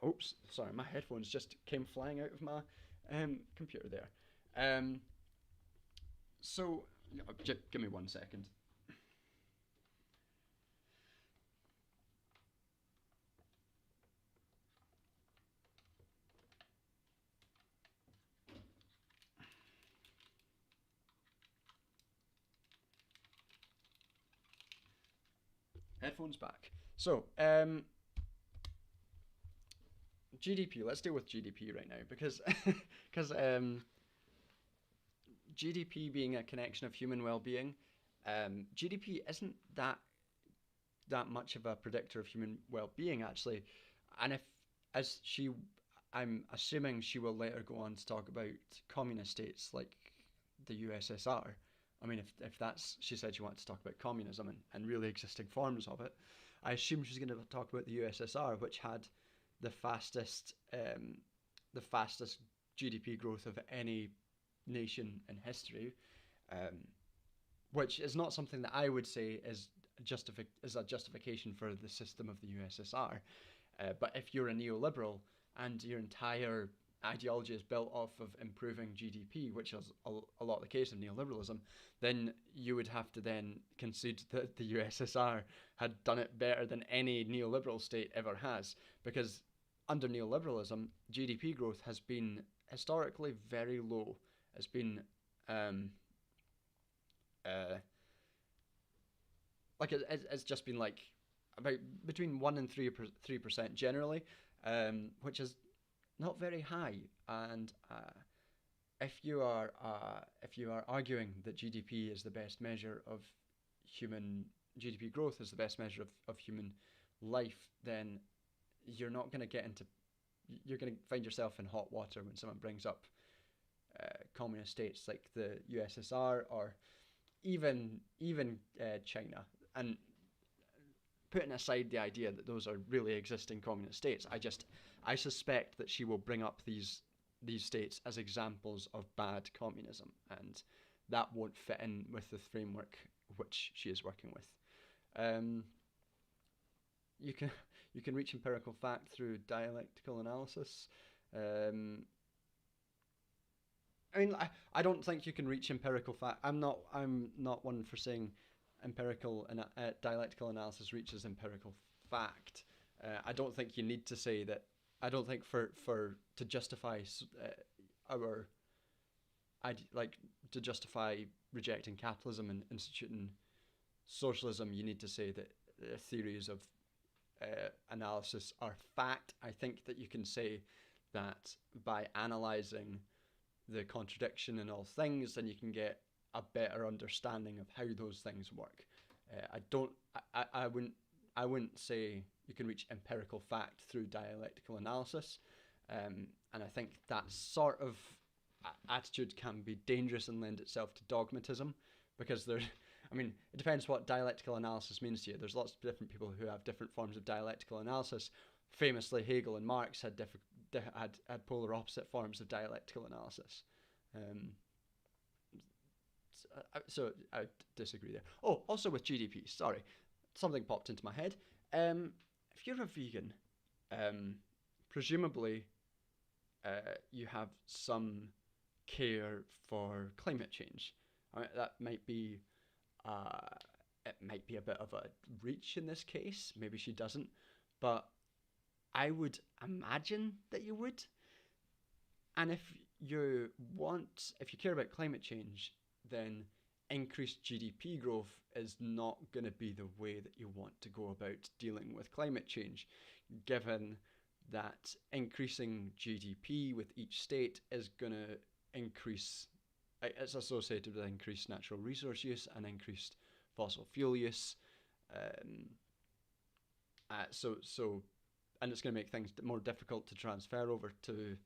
Oops, sorry, my headphones just came flying out of my computer there. So, give me 1 second. Headphones back. So, GDP. Let's deal with GDP right now because GDP being a connection of human well-being, GDP isn't that much of a predictor of human well-being actually, and I'm assuming she will later go on to talk about communist states like the USSR. I mean, if that's, she said she wanted to talk about communism and really existing forms of it, I assume she's going to talk about the USSR, which had the fastest GDP growth of any nation in history, which is not something that I would say is a justification for the system of the USSR. But if you're a neoliberal and your entire ideology is built off of improving GDP, which is a lot the case of neoliberalism, then you would have to then concede that the USSR had done it better than any neoliberal state ever has, because under neoliberalism, GDP growth has been historically very low. It's been it's just been like about between 1% and 3% generally, which is not very high. And if you are arguing that GDP is the best measure of GDP growth is the best measure of human life, then you're not going to you're going to find yourself in hot water when someone brings up communist states like the USSR or even China. And putting aside the idea that those are really existing communist states, I suspect that she will bring up these states as examples of bad communism, and that won't fit in with the framework which she is working with. You can reach empirical fact through dialectical analysis. I mean, I don't think you can reach empirical fact. I'm not one for saying dialectical analysis reaches empirical fact. I don't think you need to say that. I don't think to justify to justify rejecting capitalism and instituting socialism, you need to say that theories of analysis are fact. I think that you can say that by analysing the contradiction in all things, then you can get a better understanding of how those things work. I wouldn't say you can reach empirical fact through dialectical analysis, and And I think that sort of attitude can be dangerous and lend itself to dogmatism, because there's, I mean, it depends what dialectical analysis means to you. There's lots of different people who have different forms of dialectical analysis. Famously, Hegel and Marx had polar opposite forms of dialectical analysis. So I disagree there. Oh, also with GDP, sorry, something popped into my head. If you're a vegan, presumably you have some care for climate change. I mean, that might be it might be a bit of a reach in this case. Maybe she doesn't, but I would imagine that you would. And if you care about climate change, then increased GDP growth is not going to be the way that you want to go about dealing with climate change, given that increasing GDP with each state is going to it's associated with increased natural resource use and increased fossil fuel use. And it's going to make things more difficult to transfer over to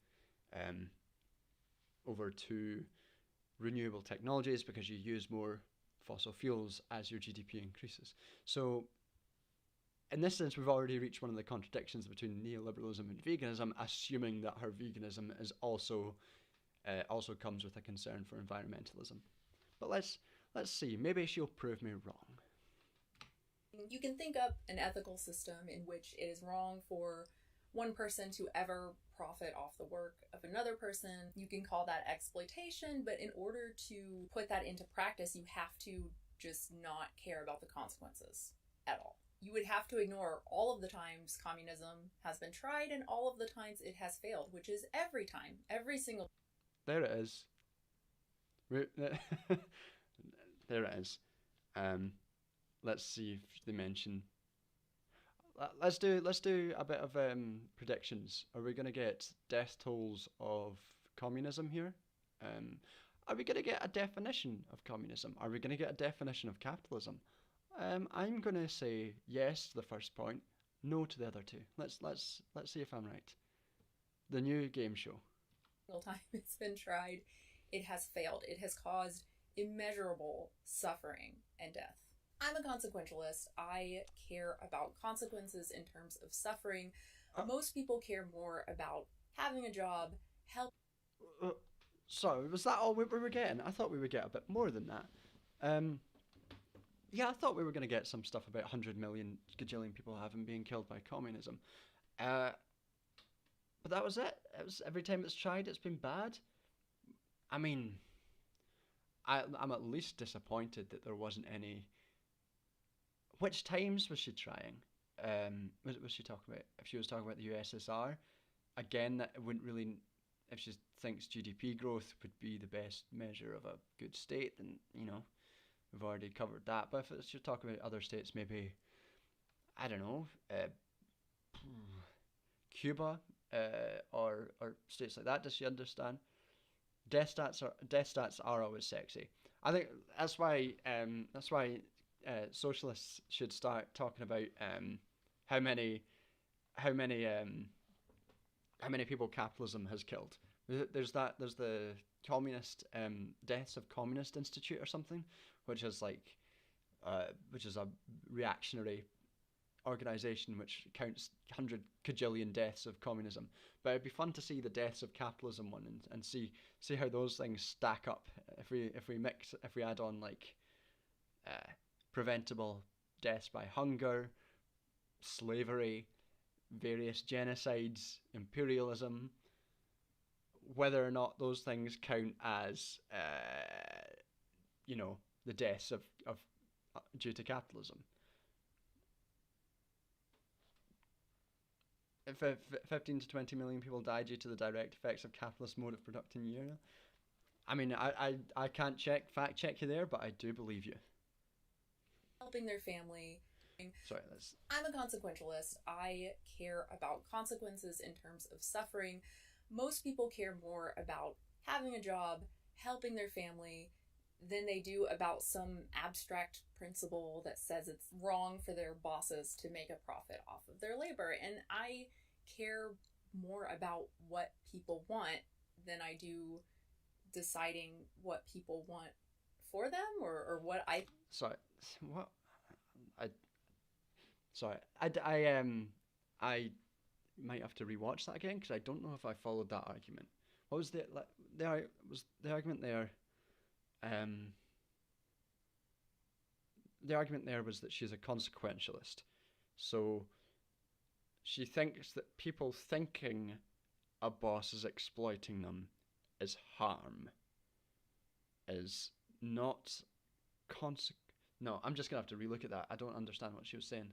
renewable technologies, because you use more fossil fuels as your GDP increases. So in this sense, we've already reached one of the contradictions between neoliberalism and veganism, assuming that her veganism is also comes with a concern for environmentalism. But let's see. Maybe she'll prove me wrong. You can think up an ethical system in which it is wrong for one person to ever profit off the work of another person. You can call that exploitation, but in order to put that into practice, you have to just not care about the consequences at all. You would have to ignore all of the times communism has been tried and all of the times it has failed, which is every time, every single. There it is. There it is. Let's see if they mention. Let's do a bit of predictions. Are we going to get death tolls of communism here? Are we going to get a definition of communism? Are we going to get a definition of capitalism? I'm going to say yes to the first point, no to the other two. Let's see if I'm right. The new game show. Time it's been tried, it has failed. It has caused immeasurable suffering and death. I'm a consequentialist. I care about consequences in terms of suffering. Most people care more about having a job, help. Sorry, was that all we were getting? I thought we would get a bit more than that. Yeah, I thought we were going to get some stuff about 100 million gajillion people being killed by communism. But that was it. It was every time it's tried, it's been bad. I mean, I'm at least disappointed that there wasn't any. Which times was she trying? Was she talking about? If she was talking about the USSR, again, that wouldn't really. If she thinks GDP growth would be the best measure of a good state, then we've already covered that. But if she's talking about other states, maybe I don't know, Cuba. Or states like that. Does she understand? Death stats are always sexy. I think that's why socialists should start talking about how many people capitalism has killed. There's the communist deaths of communist institute or something, which is a reactionary organization which counts 100 kajillion deaths of communism. But it'd be fun to see the deaths of capitalism one and see how those things stack up if we add on preventable deaths by hunger, slavery, various genocides, imperialism, whether or not those things count as the deaths of due to capitalism. If 15 to 20 million people die due to the direct effects of capitalist mode of production year. I mean, I can't fact check you there, but I do believe you. Helping their family. Sorry, I'm a consequentialist. I care about consequences in terms of suffering. Most people care more about having a job, helping their family, than they do about some abstract principle that says it's wrong for their bosses to make a profit off of their labor. And I care more about what people want than I do deciding what people want for them, or what I... Sorry, what? Sorry, I might have to rewatch that again because I don't know if I followed that argument. What was the argument there? The argument there was that she's a consequentialist, so she thinks that people thinking a boss is exploiting them is harm, is not No, I'm just gonna have to relook at that. I don't understand what she was saying.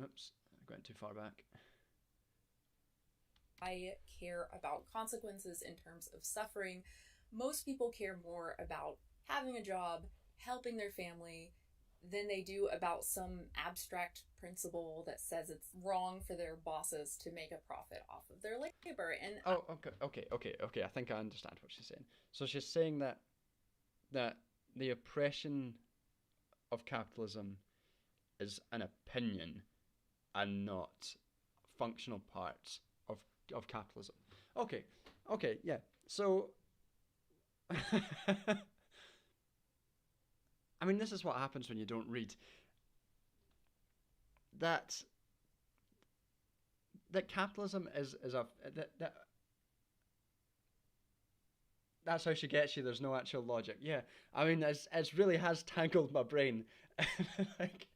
Oops, I went too far back. I care about consequences in terms of suffering. Most people care more about having a job, helping their family, than they do about some abstract principle that says it's wrong for their bosses to make a profit off of their labor. And Okay. I think I understand what she's saying. So she's saying that the oppression of capitalism is an opinion and not functional parts of capitalism. Okay, yeah. So, I mean, this is what happens when you don't read. That capitalism is a that's how she gets you. There's no actual logic. Yeah, I mean, it's really has tangled my brain. Like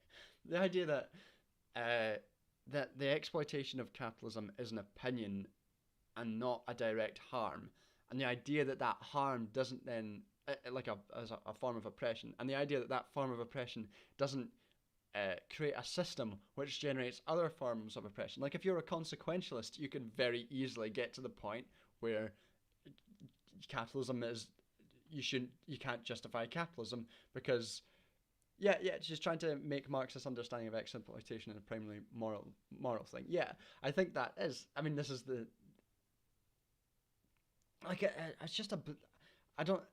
the idea that the exploitation of capitalism is an opinion and not a direct harm, and the idea that harm doesn't then as a form of oppression, and the idea that form of oppression doesn't create a system which generates other forms of oppression. Like if you're a consequentialist, you can very easily get to the point where capitalism is you can't justify capitalism because it's just trying to make Marxist understanding of exploitation a primarily moral thing. Yeah, I think that is. I mean, this is the it's just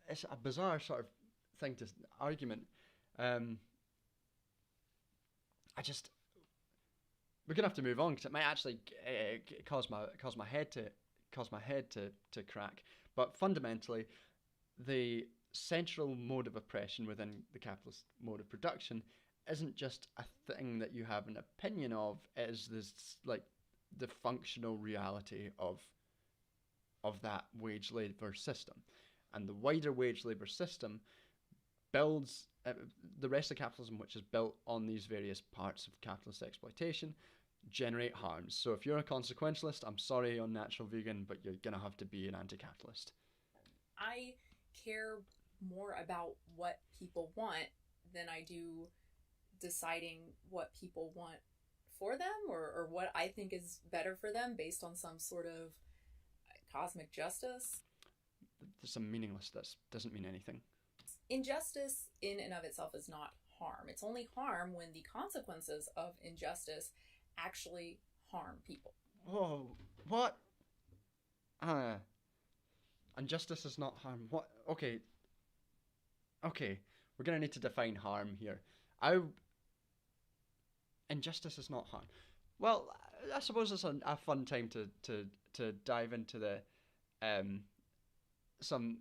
it's a bizarre sort of thing to argument. We're gonna have to move on because it might actually cause my head to crack. But fundamentally, the central mode of oppression within the capitalist mode of production isn't just a thing that you have an opinion of. It is this like the functional reality of that wage labor system, and the wider wage labor system builds the rest of capitalism, which is built on these various parts of capitalist exploitation, generate harms. So if you're a consequentialist, I'm sorry, Unnatural Vegan, but you're gonna have to be an anti-capitalist. I care more about what people want than I do deciding what people want for them, or what I think is better for them based on some sort of cosmic justice. There's some meaningless. That doesn't mean anything. Injustice in and of itself is not harm. It's only harm when the consequences of injustice actually harm people. Whoa, what? Injustice is not harm. What? Okay, we're gonna need to define harm here. Injustice is not harm. Well, I suppose it's a fun time to dive into the some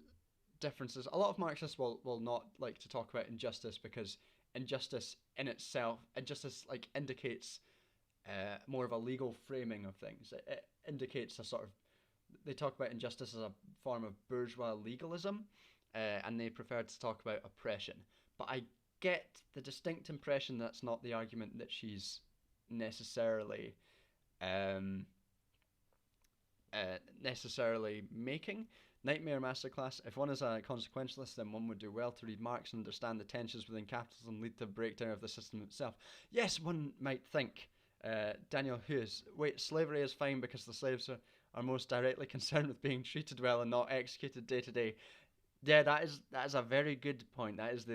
differences. A lot of Marxists will not like to talk about injustice because injustice in itself, like indicates more of a legal framing of things. It indicates a sort of, they talk about injustice as a form of bourgeois legalism, and they prefer to talk about oppression. But I get the distinct impression that's not the argument that she's necessarily making. Nightmare Masterclass. If one is a consequentialist, then one would do well to read Marx and understand the tensions within capitalism lead to a breakdown of the system itself. Yes, one might think. Daniel Hughes. Wait, slavery is fine because the slaves are most directly concerned with being treated well and not executed day to day. Yeah, that is a very good point. That is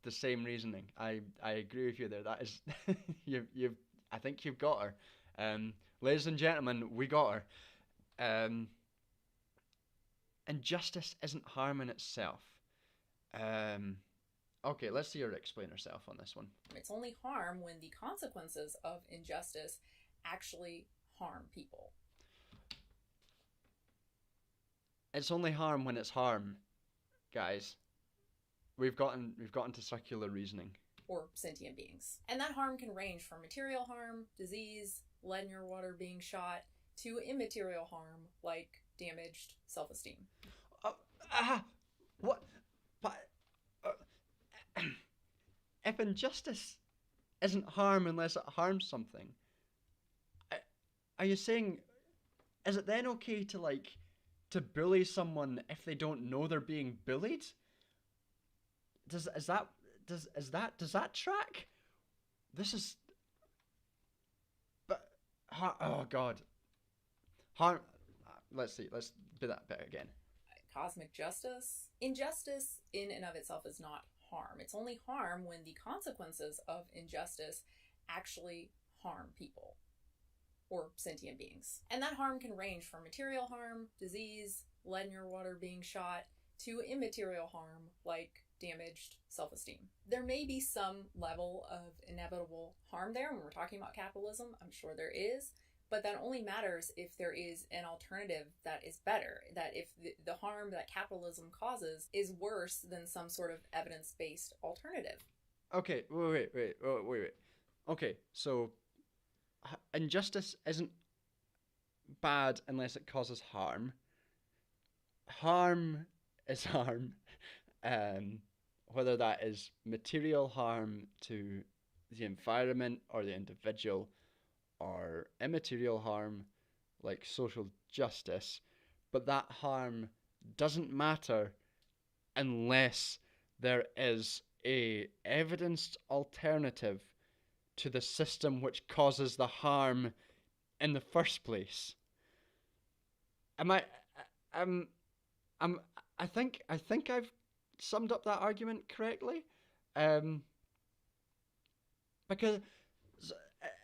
the same reasoning. I agree with you there. That is you've I think you've got her. Ladies and gentlemen, we got her. Injustice isn't harm in itself. Okay, let's see her explain herself on this one. It's only harm when the consequences of injustice actually harm people. It's only harm when it's harm, guys. We've gotten to circular reasoning. Or sentient beings. And that harm can range from material harm, disease, lead in your water being shot, to immaterial harm like damaged self-esteem. What? But if injustice isn't harm unless it harms something, are you saying, is it then okay to bully someone if they don't know they're being bullied? Does that track? This is, but oh god, harm. Let's do that bit again. Cosmic justice. Injustice in and of itself is not harm. It's only harm when the consequences of injustice actually harm people or sentient beings. And that harm can range from material harm, disease, lead in your water being shot, to immaterial harm like damaged self-esteem. There may be some level of inevitable harm there when we're talking about capitalism. I'm sure there is. But that only matters if there is an alternative that is better. That if the harm that capitalism causes is worse than some sort of evidence-based alternative. Okay, wait. Okay, so injustice isn't bad unless it causes harm. Harm is harm. Whether that is material harm to the environment or the individual, or immaterial harm like social justice, but that harm doesn't matter unless there is a evidenced alternative to the system which causes the harm in the first place. I think I've summed up that argument correctly, because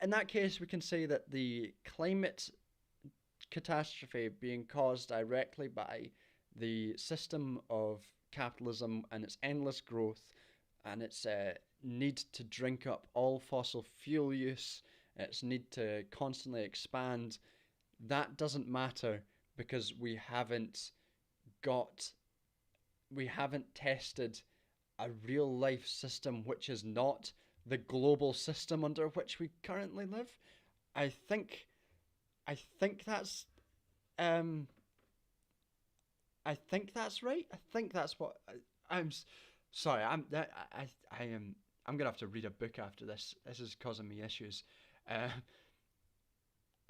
in that case we can say that the climate catastrophe being caused directly by the system of capitalism and its endless growth and its need to drink up all fossil fuel use, its need to constantly expand, that doesn't matter because we haven't tested a real life system which is not the global system under which we currently live. I think that's right. I think that's what I'm sorry. I'm gonna have to read a book after this. This is causing me issues.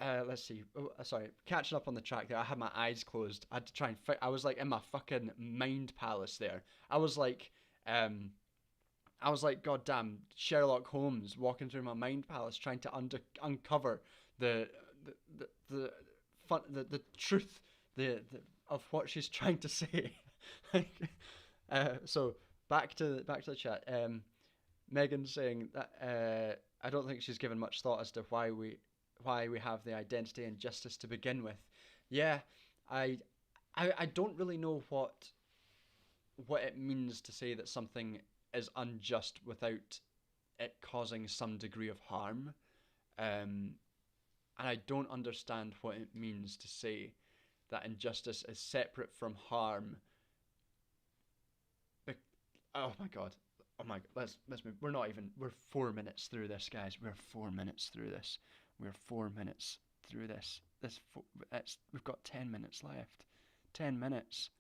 Let's see. Oh, sorry, catching up on the track there. I had my eyes closed. I had to try and I was like in my fucking mind palace there. I was like, goddamn Sherlock Holmes walking through my mind palace, trying to uncover the truth of what she's trying to say. So back to the chat. Megan's saying that I don't think she's given much thought as to why we have the identity and justice to begin with. Yeah, I don't really know what it means to say that something is unjust without it causing some degree of harm. And I don't understand what it means to say that injustice is separate from harm. Oh my god. Let's move. We're 4 minutes through this, guys. We're 4 minutes through this. We've got 10 minutes left. 10 minutes.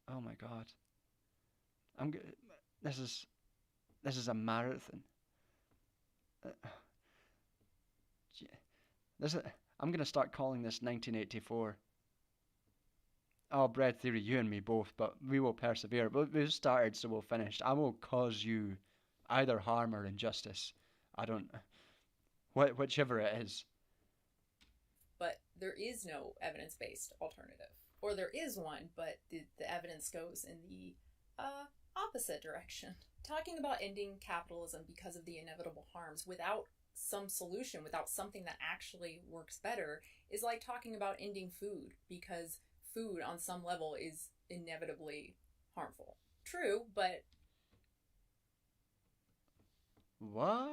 Oh my god. This is a marathon. I'm gonna start calling this 1984. Oh, bread theory, you and me both, but we will persevere. We've started, so we'll finish. I will cause you either harm or injustice. Whichever it is. But there is no evidence-based alternative. Or there is one, but the evidence goes in the opposite direction. Talking about ending capitalism because of the inevitable harms without some solution, without something that actually works better, is like talking about ending food because food on some level is inevitably harmful. True, but... What?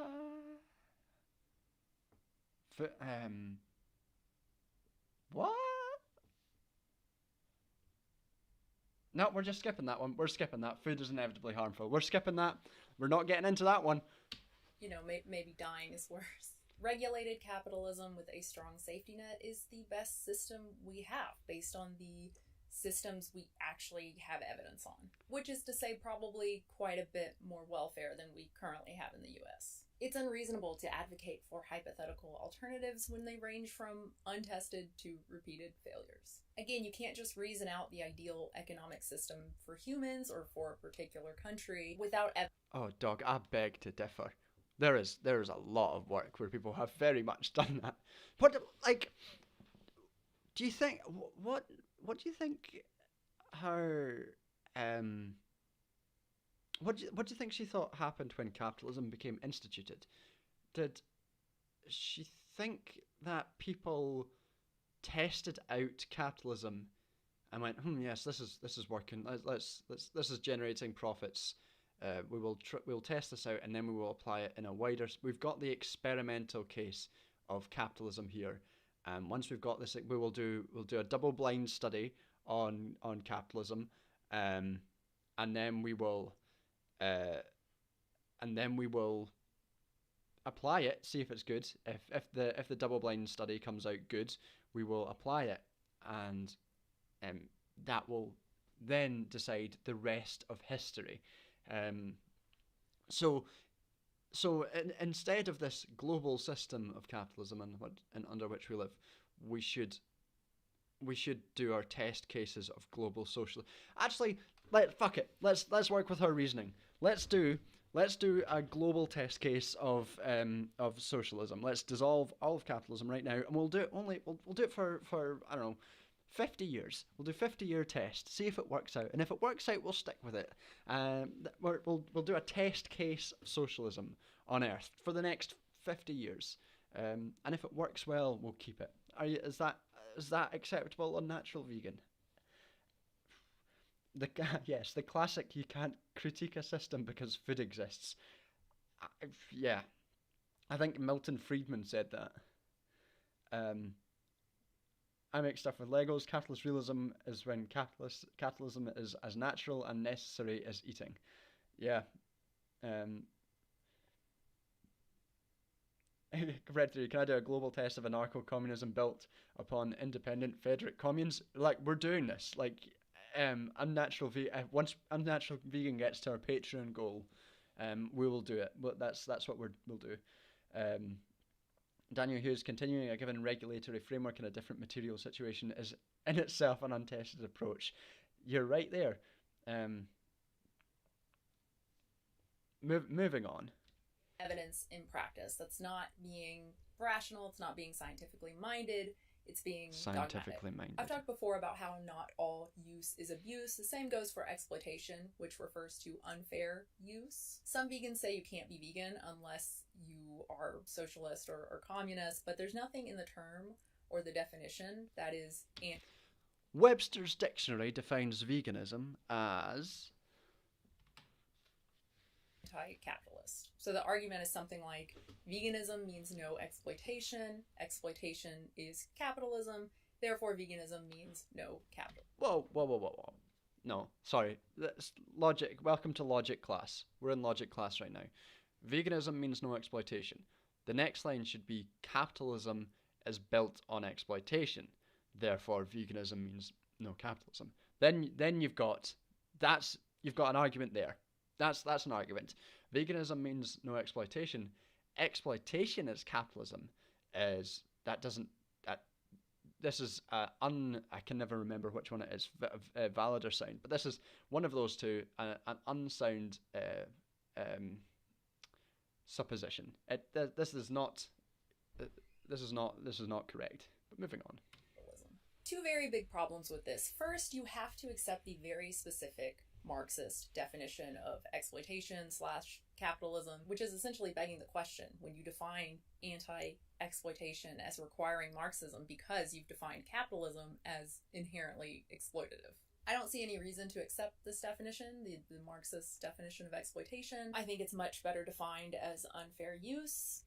What? No, we're just skipping that one. We're skipping that. Food is inevitably harmful. We're skipping that. We're not getting into that one. You know, maybe dying is worse. Regulated capitalism with a strong safety net is the best system we have based on the systems we actually have evidence on, which is to say probably quite a bit more welfare than we currently have in the US. It's unreasonable to advocate for hypothetical alternatives when they range from untested to repeated failures. Again, you can't just reason out the ideal economic system for humans or for a particular country without evidence. Oh, dog, I beg to differ. There is a lot of work where people have very much done that. What, like, do you think, what do you think her, what do you think she thought happened when capitalism became instituted? Did she think that people tested out capitalism and went, yes, this is working. This is generating profits. We'll test this out and then we will apply it in a wider. We've got the experimental case of capitalism here. Once we've got this, we'll do a double-blind study on capitalism, and then we will apply it, see if it's good. If the double-blind study comes out good, we will apply it, and that will then decide the rest of history. So instead of this global system of capitalism and under which we live, we should do our test cases of global socialism. Actually, fuck it. Let's work with her reasoning. Let's do a global test case of socialism. Let's dissolve all of capitalism right now, and we'll do it for I don't know, 50 years. We'll do 50-year test, see if it works out, and if it works out, we'll stick with it. We'll do a test case of socialism on Earth for the next 50 years, and if it works well, we'll keep it. Is that acceptable? Unnatural vegan. Yes, the classic. You can't critique a system because food exists. Yeah, I think Milton Friedman said that. I make stuff with Legos. Capitalist realism is when capitalism is as natural and necessary as eating. Yeah. Red 3, can I do a global test of anarcho-communism built upon independent federate communes? Like, we're doing this. Like, once Unnatural Vegan gets to our Patreon goal, we will do it. But that's what we'll do. Daniel Hughes, continuing a given regulatory framework in a different material situation is in itself an untested approach. You're right there. Moving on. Evidence in practice. That's not being rational. It's not being scientifically minded. It's being scientifically dogmatic. minded. I've talked before about how not all use is abuse. The same goes for exploitation, which refers to unfair use. Some vegans say you can't be vegan unless you are socialist or communist, but there's nothing in the term or the definition that is Webster's dictionary defines veganism as anti-capitalist. So the argument is something like veganism means no exploitation, exploitation is capitalism, therefore veganism means no capital. Whoa. No, sorry. That's logic. Welcome to logic class. We're in logic class right now. Veganism means no exploitation. The next line should be capitalism is built on exploitation. Therefore veganism means no capitalism. Then you've got an argument there. That's an argument. Veganism means no exploitation. Exploitation is capitalism. This is I can never remember which one it is, valid or sound, but this is one of those two, an unsound supposition. This is not correct. But moving on. Two very big problems with this. First, you have to accept the very specific Marxist definition of exploitation/capitalism, which is essentially begging the question when you define anti-exploitation as requiring Marxism because you've defined capitalism as inherently exploitative. I don't see any reason to accept this definition, the Marxist definition of exploitation. I think it's much better defined as unfair use.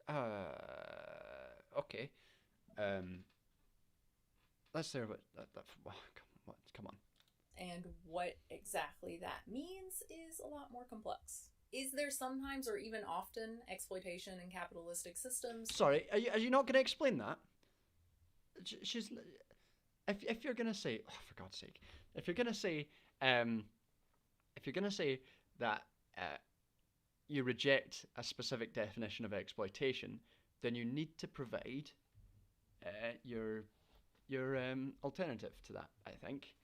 Okay. Let's say what. Come on. And what exactly that means is a lot more complex. Is there sometimes or even often exploitation in capitalistic systems? Sorry, are you not going to explain that? She's if you're going to say, oh, for God's sake, if you're going to say that you reject a specific definition of exploitation, then you need to provide your alternative to that, I think.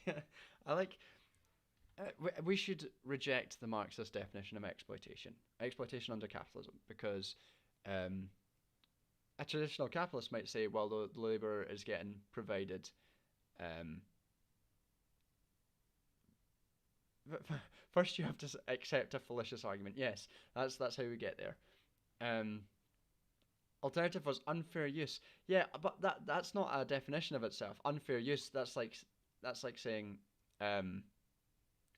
Yeah, I like. We should reject the Marxist definition of exploitation under capitalism, because a traditional capitalist might say, well, the labour is getting provided. First, you have to accept a fallacious argument. Yes, that's how we get there. Alternative was unfair use. Yeah, but that's not a definition of itself. Unfair use. That's like saying,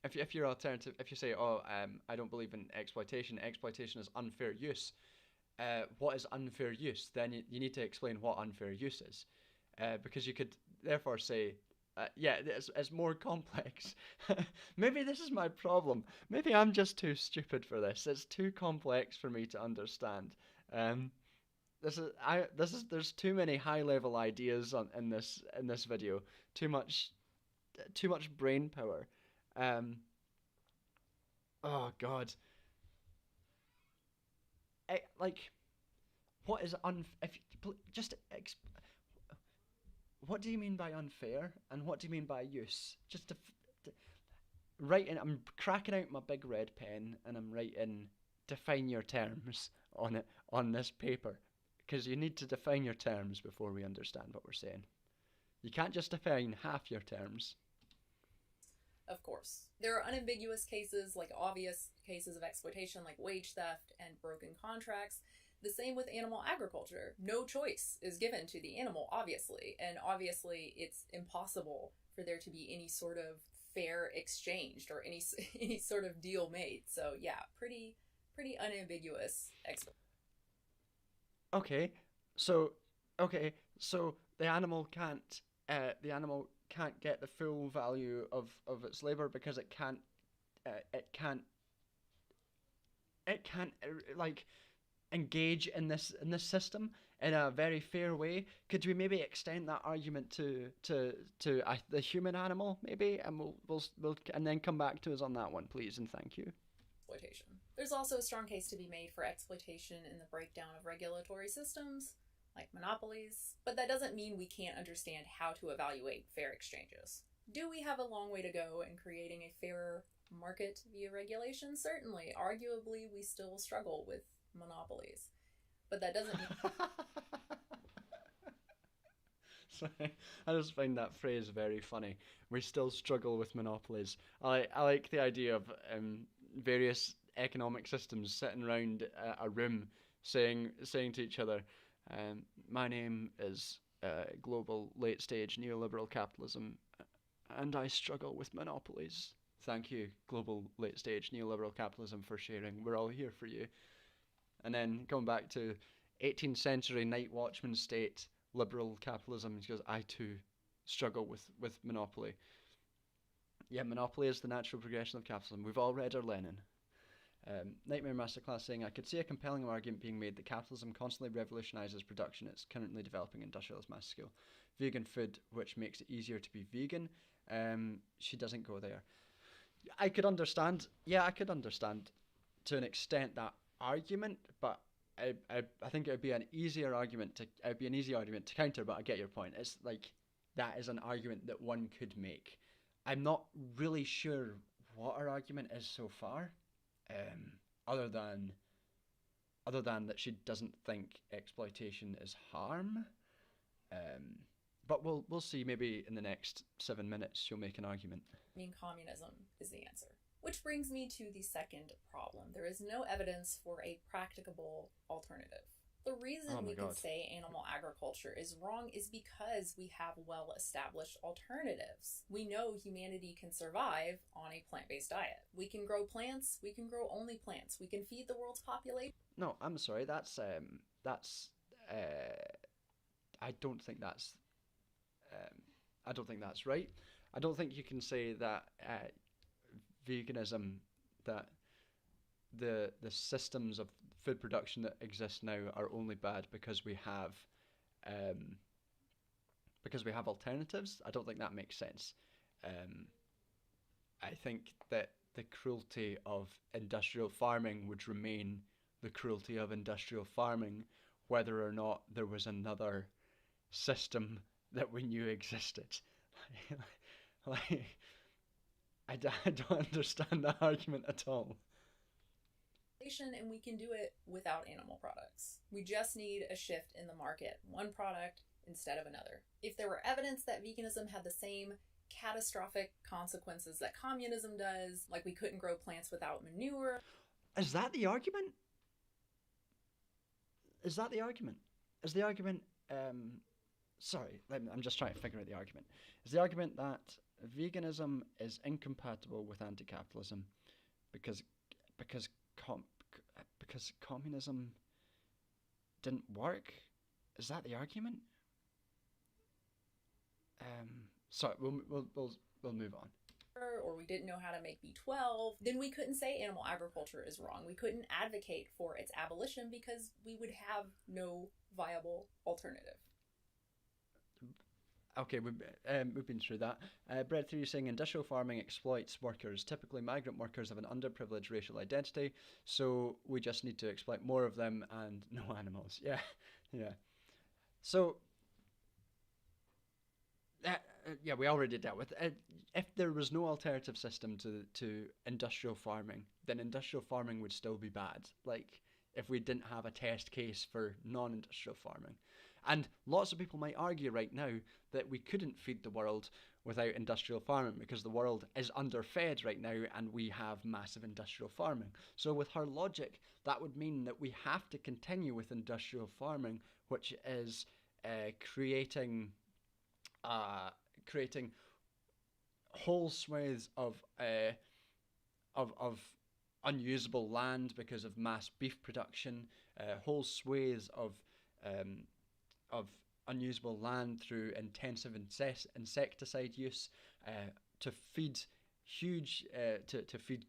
if your alternative, if you say, I don't believe in exploitation. Exploitation is unfair use. What is unfair use? Then you need to explain what unfair use is, because you could therefore say, it's more complex. Maybe this is my problem. Maybe I'm just too stupid for this. It's too complex for me to understand. There's too many high level ideas in this video. Too much brain power. Oh God. What is what do you mean by unfair, and what do you mean by use? Just to write in. I'm cracking out my big red pen and I'm writing define your terms on this paper, because you need to define your terms before we understand what we're saying. You can't just define half your terms. Of course. There are unambiguous cases, like obvious cases of exploitation, like wage theft and broken contracts. The same with animal agriculture. No choice is given to the animal, obviously. And obviously, it's impossible for there to be any sort of fair exchange or any sort of deal made. So yeah, pretty unambiguous. Okay, so the animal can't get the full value of its labor, because it can't like engage in this system in a very fair way. Could we maybe extend that argument to the human animal, maybe, and we'll and then come back to us on that one, please, and thank you. Exploitation. There's also a strong case to be made for exploitation in the breakdown of regulatory systems, like monopolies, but that doesn't mean we can't understand how to evaluate fair exchanges. Do we have a long way to go in creating a fairer market via regulation? Certainly. Arguably, we still struggle with monopolies, but that doesn't mean... Sorry, I just find that phrase very funny. We still struggle with monopolies. I like the idea of various economic systems sitting around a room saying to each other, my name is global late stage neoliberal capitalism, and I struggle with monopolies. Thank you, global late stage neoliberal capitalism, for sharing. We're all here for you. And then going back to 18th century night watchman state liberal capitalism, he goes, I too struggle with monopoly. Yeah, monopoly is the natural progression of capitalism. We've all read our Lenin. Nightmare Masterclass saying, I could see a compelling argument being made that capitalism constantly revolutionises production. It's currently developing industrialist mass scale. Vegan food, which makes it easier to be vegan. She doesn't go there. I could understand to an extent that argument, but I think it would be an easier argument to counter, but I get your point. It's like, that is an argument that one could make. I'm not really sure what our argument is so far. Other than that she doesn't think exploitation is harm. But we'll see. Maybe in the next 7 minutes she'll make an argument. I mean, communism is the answer. Which brings me to the second problem. There is no evidence for a practicable alternative. The reason Oh my we can God. say animal agriculture is wrong is because we have well established alternatives. We know humanity can survive on a plant based diet. We can grow plants, we can grow only plants, we can feed the world's population. No, I'm sorry. I don't think that's I don't think that's right. I don't think you can say that veganism, that the systems of food production that exist now are only bad um, because we have alternatives. I don't think that makes sense. Um, I think that the cruelty of industrial farming would remain the cruelty of industrial farming, whether or not there was another system that we knew existed. like, I don't understand that argument at all. And we can do it without animal products. We just need a shift in the market, one product instead of another. If there were evidence that veganism had the same catastrophic consequences that communism does, like we couldn't grow plants without manure. Is that the argument? Is that the argument? Is the argument? Sorry, I'm just trying to figure out the argument. Is the argument that veganism is incompatible with anti-capitalism because because com- because communism didn't work? Is that the argument? Sorry, we'll move on. Or we didn't know how to make B12, then we couldn't say animal agriculture is wrong. We couldn't advocate for its abolition because we would have no viable alternative. Okay, we've been through that. Bread through saying industrial farming exploits workers. Typically, migrant workers have an underprivileged racial identity, so we just need to exploit more of them and no animals. Yeah, yeah. So, yeah, we already dealt with it. If there was no alternative system to industrial farming, then industrial farming would still be bad. Like, if we didn't have a test case for non-industrial farming. And lots of people might argue right now that we couldn't feed the world without industrial farming because the world is underfed right now and we have massive industrial farming. So with her logic, that would mean that we have to continue with industrial farming, which is creating whole swathes of unusable land because of mass beef production, whole swathes of unusable land through intensive insecticide use to feed to feed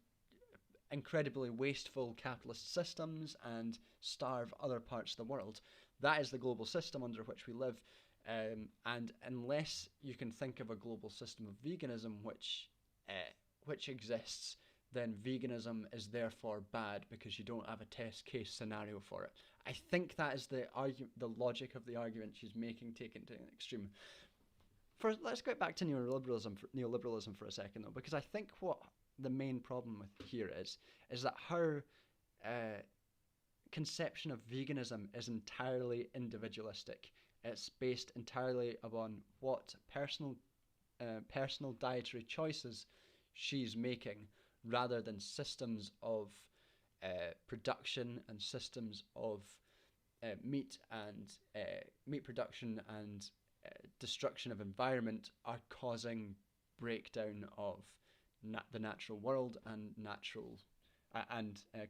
incredibly wasteful capitalist systems and starve other parts of the world. That is the global system under which we live. And unless you can think of a global system of veganism which exists, then veganism is therefore bad because you don't have a test case scenario for it. I think that is the logic of the argument she's making, taken to an extreme. Let's get back to neoliberalism for a second, though, because I think what the main problem with here is that her conception of veganism is entirely individualistic. It's based entirely upon what personal dietary choices she's making, rather than systems of production and systems of meat production and destruction of environment are causing breakdown of the natural world and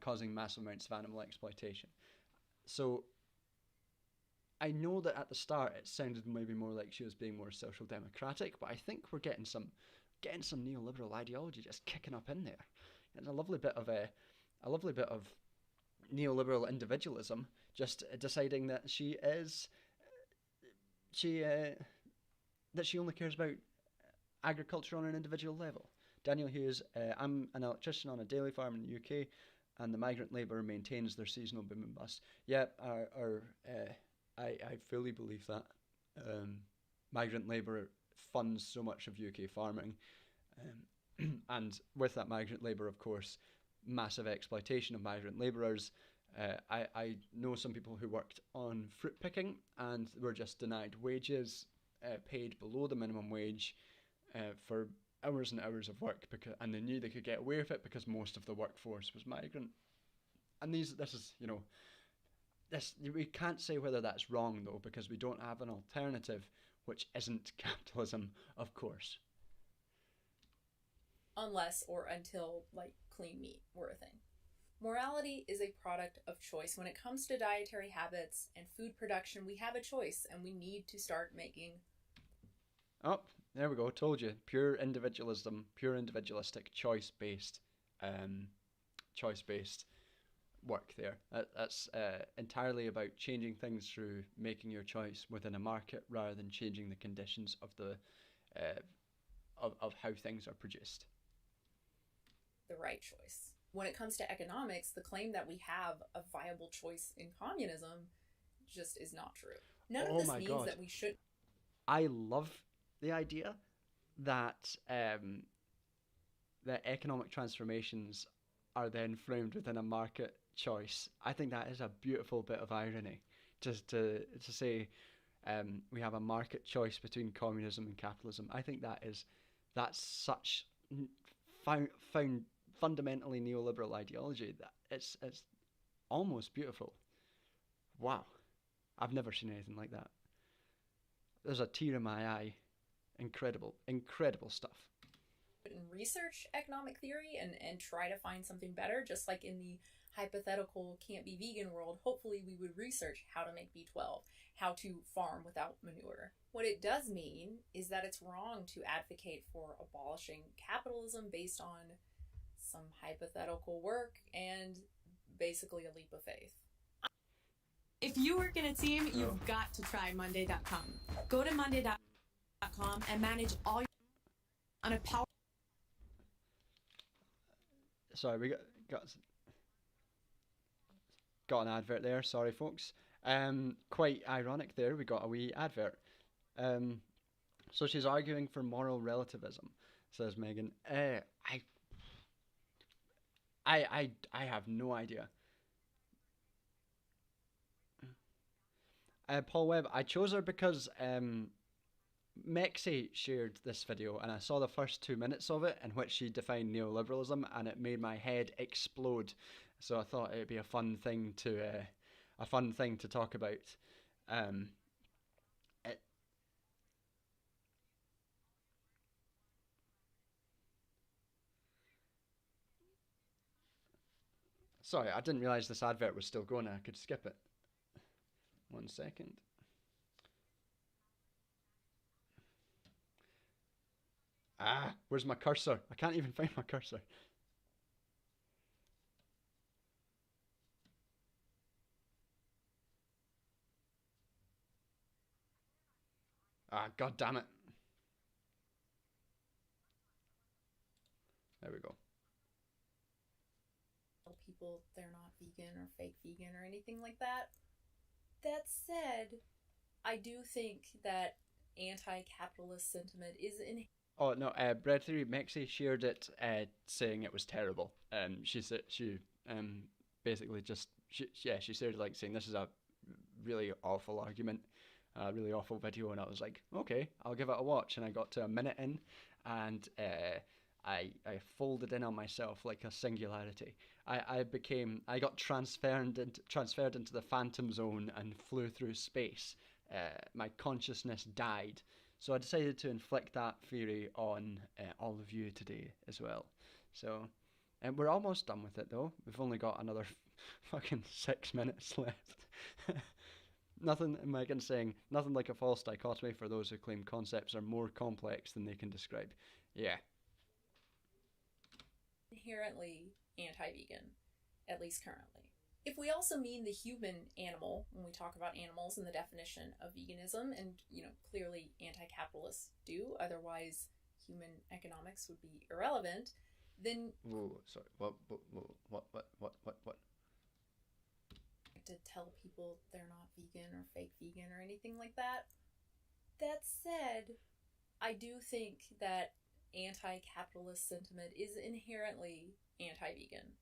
causing massive amounts of animal exploitation. So I know that at the start it sounded maybe more like she was being more social democratic, but I think we're getting some neoliberal ideology just kicking up in there. And a lovely bit of neoliberal individualism, just deciding that she only cares about agriculture on an individual level. Daniel Hughes, I'm an electrician on a dairy farm in the UK, and the migrant labour maintains their seasonal boom and bust. Yeah, I fully believe that. Migrant labour funds so much of UK farming, and with that migrant labour, of course, massive exploitation of migrant labourers. I know some people who worked on fruit picking and were just denied wages, paid below the minimum wage for hours and hours of work, and they knew they could get away with it because most of the workforce was migrant. And this is, we can't say whether that's wrong though, because we don't have an alternative, which isn't capitalism, of course. Unless or until like clean meat were a thing. Morality is a product of choice. When it comes to dietary habits and food production, we have a choice, and we need to start making. Oh, there we go. Told you. Pure individualism, pure individualistic, choice-based work there. That's entirely about changing things through making your choice within a market rather than changing the conditions of the of how things are produced. The right choice. When it comes to economics, the claim that we have a viable choice in communism just is not true. None of this means that we should. I love the idea that that economic transformations are then framed within a market choice. I think that is a beautiful bit of irony, just to say we have a market choice between communism and capitalism. I think that's such found fundamentally neoliberal ideology that it's almost beautiful. Wow, I've never seen anything like that. There's a tear in my eye. Incredible stuff. Research economic theory and try to find something better, just like in the hypothetical can't be vegan world. Hopefully we would research how to make B12, how to farm without manure. What it does mean is that it's wrong to advocate for abolishing capitalism based on some hypothetical work and basically a leap of faith. If you work in a team, you've got to try Monday.com. Go to Monday.com and manage all your on a power. Sorry, we got an advert there. Sorry, folks. Quite ironic there. We got a wee advert. So she's arguing for moral relativism, says Megan. I have no idea. Paul Webb, I chose her because Mexi shared this video and I saw the first 2 minutes of it in which she defined neoliberalism and it made my head explode. So I thought it'd be a fun thing to talk about. Sorry, I didn't realise this advert was still going. I could skip it. 1 second. Where's my cursor? I can't even find my cursor. God damn it. There we go. People they're not vegan or fake vegan or anything like that. That said, I do think that anti-capitalist sentiment is in. Oh no, Bread Theory Mexi shared it, saying it was terrible. She said basically just she shared like saying this is a really awful argument, a really awful video, and I was like, okay, I'll give it a watch, and I got to a minute in, and I folded in on myself like a singularity. I got transferred into the phantom zone and flew through space. My consciousness died. So I decided to inflict that theory on all of you today as well. So, and we're almost done with it though. We've only got another fucking 6 minutes left. Nothing, Megan saying, nothing like a false dichotomy for those who claim concepts are more complex than they can describe. Yeah. Inherently anti-vegan, at least currently. If we also mean the human animal, when we talk about animals in the definition of veganism, and clearly anti-capitalists do, otherwise human economics would be irrelevant, then sorry, what? To tell people they're not vegan or fake vegan or anything like that. That said, I do think that anti-capitalist sentiment is inherently anti-vegan,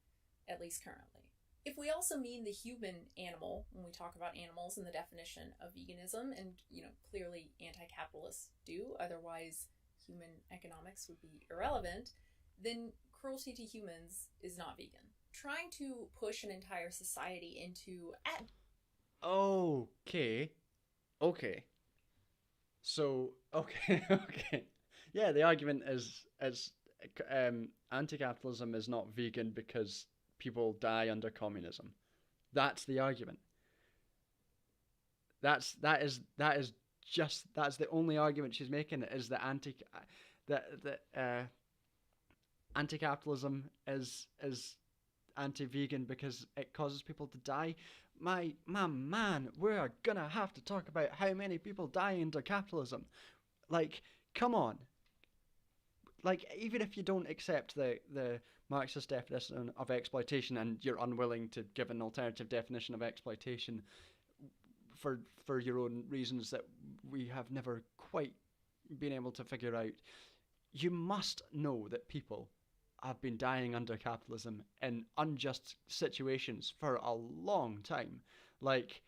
at least currently. If we also mean the human animal, when we talk about animals in the definition of veganism, and clearly anti-capitalists do, otherwise human economics would be irrelevant, then cruelty to humans is not vegan. Trying to push an entire society into Okay. Okay. So, okay, okay. Yeah, the argument is anti-capitalism is not vegan because people die under communism. That's the argument. That's the only argument she's making, is that anti-capitalism is anti-vegan because it causes people to die. My man, we're gonna have to talk about how many people die under capitalism. Like, come on. Like, even if you don't accept the Marxist definition of exploitation, and you're unwilling to give an alternative definition of exploitation for your own reasons that we have never quite been able to figure out, you must know that people have been dying under capitalism in unjust situations for a long time. Like,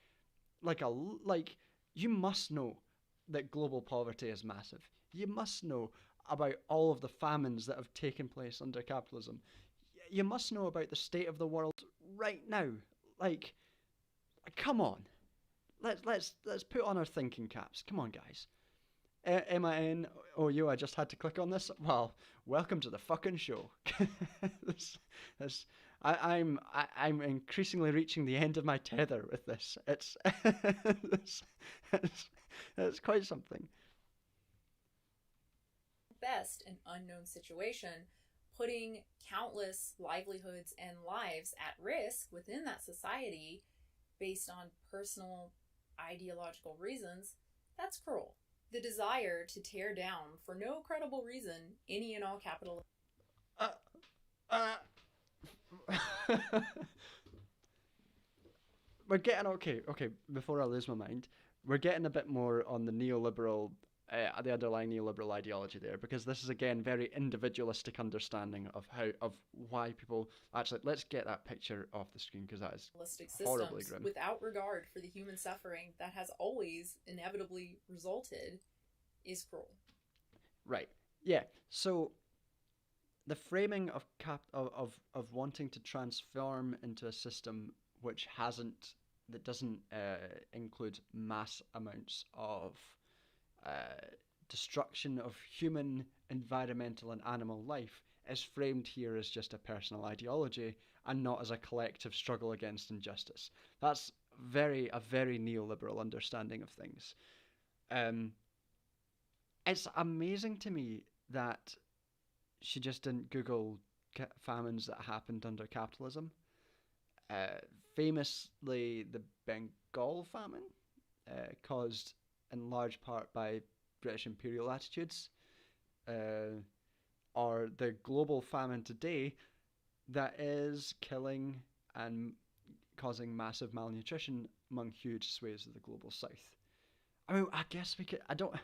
like you must know that global poverty is massive. You must know about all of the famines that have taken place under capitalism. You must know about the state of the world right now. Like, come on. Let's put on our thinking caps. Come on, guys. MIN, I just had to click on this. Well, welcome to the fucking show. this, this, I'm increasingly reaching the end of my tether with this. It's quite something. Best an unknown situation, putting countless livelihoods and lives at risk within that society based on personal ideological reasons, that's cruel. The desire to tear down, for no credible reason, any and all capitalism. We're getting okay. Before I lose my mind, we're getting a bit more on the the underlying neoliberal ideology there, because this is again very individualistic understanding of why people actually. Let's get that picture off the screen, because that is horribly grim. Without regard for the human suffering that has always inevitably resulted, is cruel. Right. Yeah. So the framing of wanting to transform into a system that doesn't include mass amounts of destruction of human, environmental, and animal life is framed here as just a personal ideology and not as a collective struggle against injustice. That's a very neoliberal understanding of things. It's amazing to me that she just didn't Google famines that happened under capitalism. Famously, the Bengal famine, caused in large part by British imperial attitudes, or the global famine today that is killing and causing massive malnutrition among huge swathes of the global south. I mean, I guess we could. I don't.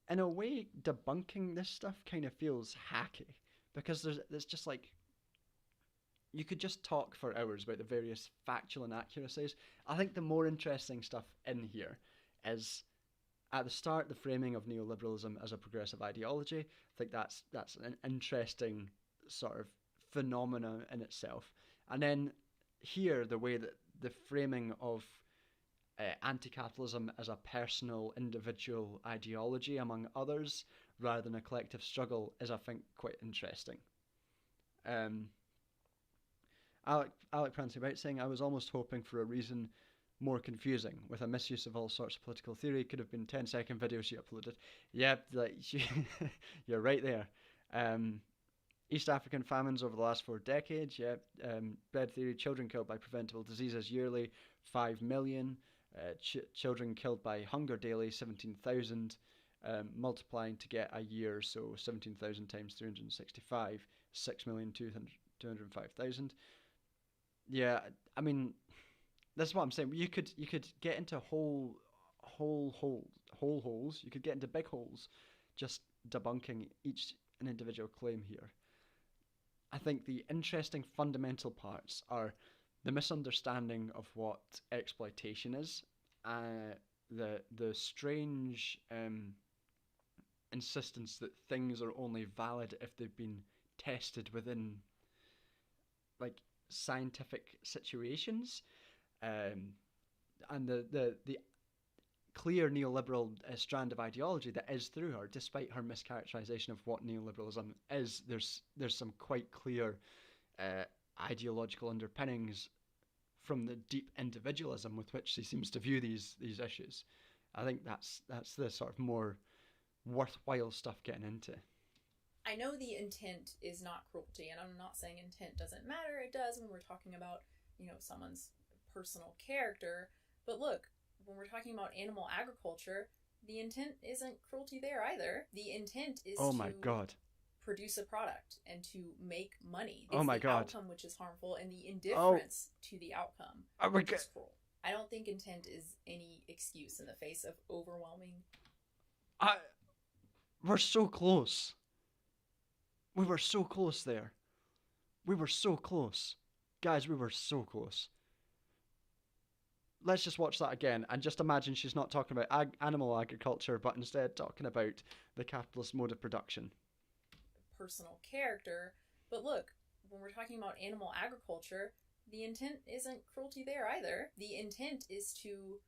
In a way, debunking this stuff kind of feels hacky, because there's just like, you could just talk for hours about the various factual inaccuracies. I think the more interesting stuff in here is, at the start, the framing of neoliberalism as a progressive ideology. I think that's an interesting sort of phenomena in itself. And then here, the way that the framing of anti-capitalism as a personal, individual ideology among others, rather than a collective struggle, is, I think, quite interesting. Alec Prancey about saying, I was almost hoping for a reason more confusing, with a misuse of all sorts of political theory. Could have been 10-second videos she uploaded. Yep, you're right there. East African famines over the last 4 decades. Yep. Bread theory, children killed by preventable diseases yearly, 5 million. Children killed by hunger daily, 17,000. Multiplying to get a year, so 17,000 times 365, 6,205,000. Yeah, I mean, that's what I'm saying. You could get into whole holes. You could get into big holes, just debunking an individual claim here. I think the interesting fundamental parts are the misunderstanding of what exploitation is, the strange insistence that things are only valid if they've been tested within like scientific situations, and the clear neoliberal strand of ideology that is through her, despite her mischaracterization of what neoliberalism is. There's some quite clear ideological underpinnings from the deep individualism with which she seems to view these issues. I think that's the sort of more worthwhile stuff getting into. I know the intent is not cruelty, and I'm not saying intent doesn't matter. It does when we're talking about, someone's personal character. But look, when we're talking about animal agriculture, the intent isn't cruelty there either. The intent is to produce a product and to make money. It's the outcome which is harmful, and the indifference to the outcome which is cruel. I don't think intent is any excuse in the face of overwhelming. We're so close. We were so close there. We were so close. Guys, we were so close. Let's just watch that again and just imagine she's not talking about animal agriculture, but instead talking about the capitalist mode of production. Personal character. But look, when we're talking about animal agriculture, the intent isn't cruelty there either. The intent is to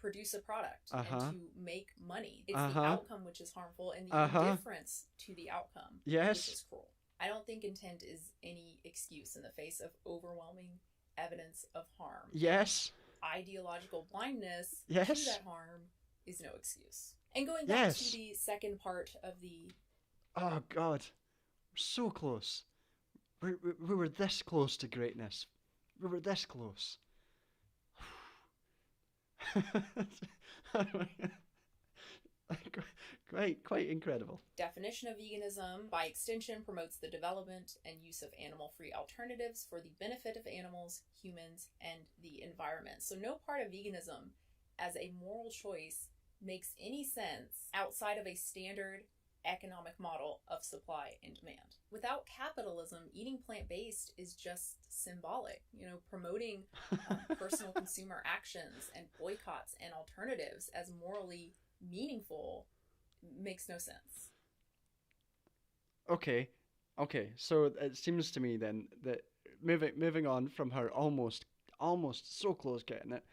produce a product and to make money. It's the outcome which is harmful, and the indifference to the outcome which is cruel. I don't think intent is any excuse in the face of overwhelming evidence of harm. Yes. Ideological blindness to that harm is no excuse. And going back to the second part of the... Oh, God. We're so close. We were this close to greatness. We were this close. Quite incredible. Definition of veganism, by extension, promotes the development and use of animal-free alternatives for the benefit of animals, humans, and the environment. So no part of veganism as a moral choice makes any sense outside of a standard economic model of supply and demand. Without capitalism, eating plant-based is just symbolic. Promoting personal consumer actions and boycotts and alternatives as morally meaningful makes no sense. Okay, so it seems to me then that moving on from her almost so close getting it,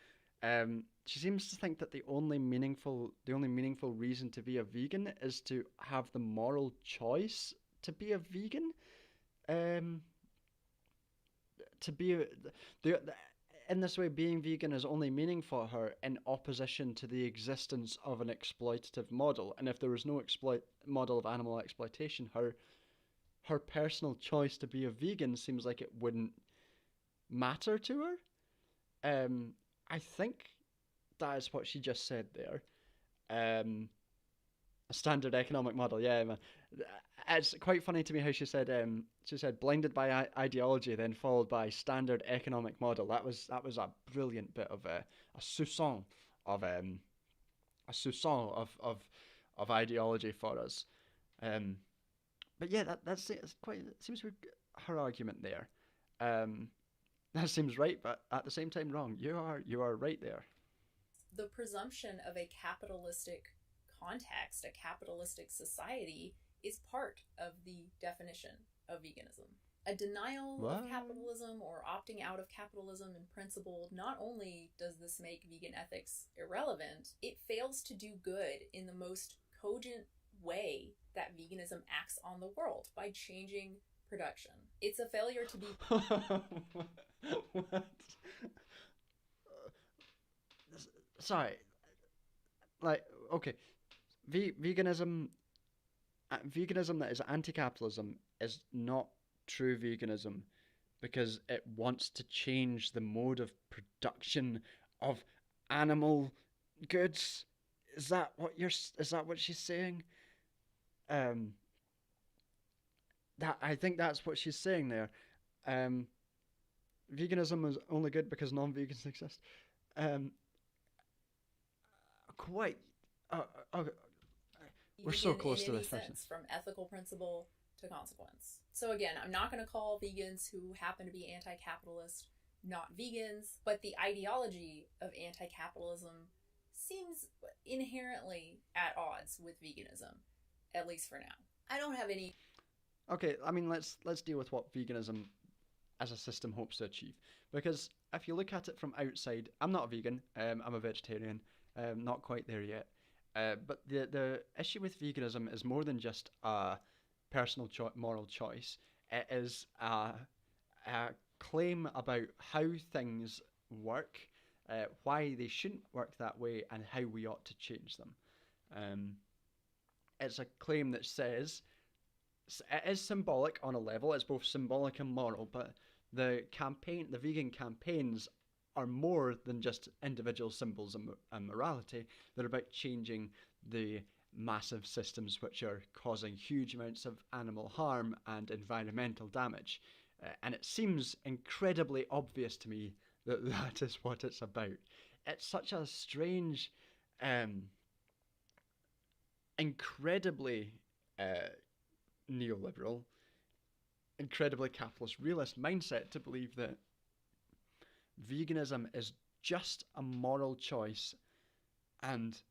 she seems to think that the only meaningful reason to be a vegan is to have the moral choice to be a vegan. In this way, being vegan is only meaningful for her in opposition to the existence of an exploitative model. And if there was no model of animal exploitation, her personal choice to be a vegan seems like it wouldn't matter to her. I think that is what she just said there. A standard economic model, yeah, man. It's quite funny to me how she said blinded by ideology, then followed by standard economic model. That was a brilliant bit of a soupçon of ideology for us. But yeah, that seems to be her argument there. That seems right, but at the same time wrong. You are right there. The presumption of a capitalistic context, a capitalistic society, is part of the definition of veganism. A denial of capitalism or opting out of capitalism in principle, not only does this make vegan ethics irrelevant, it fails to do good in the most cogent way that veganism acts on the world, by changing production. It's a failure to be... What? Sorry. Okay. Veganism that is anti-capitalism is not true veganism, because it wants to change the mode of production of animal goods. Is that what she's saying? I think that's what she's saying there. Veganism is only good because non-vegans exist. We're so close to this person. From ethical principle to consequence. So again, I'm not going to call vegans who happen to be anti-capitalist not vegans, but the ideology of anti-capitalism seems inherently at odds with veganism, at least for now. I don't have any... Okay, I mean, let's deal with what veganism as a system hopes to achieve. Because if you look at it from outside, I'm not a vegan, I'm a vegetarian, not quite there yet. But the issue with veganism is more than just a personal moral choice. It is a claim about how things work, why they shouldn't work that way, and how we ought to change them. It's a claim that says it is symbolic on a level. It's both symbolic and moral, but the vegan campaigns are more than just individual symbols and morality. They're about changing the massive systems which are causing huge amounts of animal harm and environmental damage. And it seems incredibly obvious to me that that is what it's about. It's such a strange, incredibly neoliberal, incredibly capitalist realist mindset to believe that veganism is just a moral choice and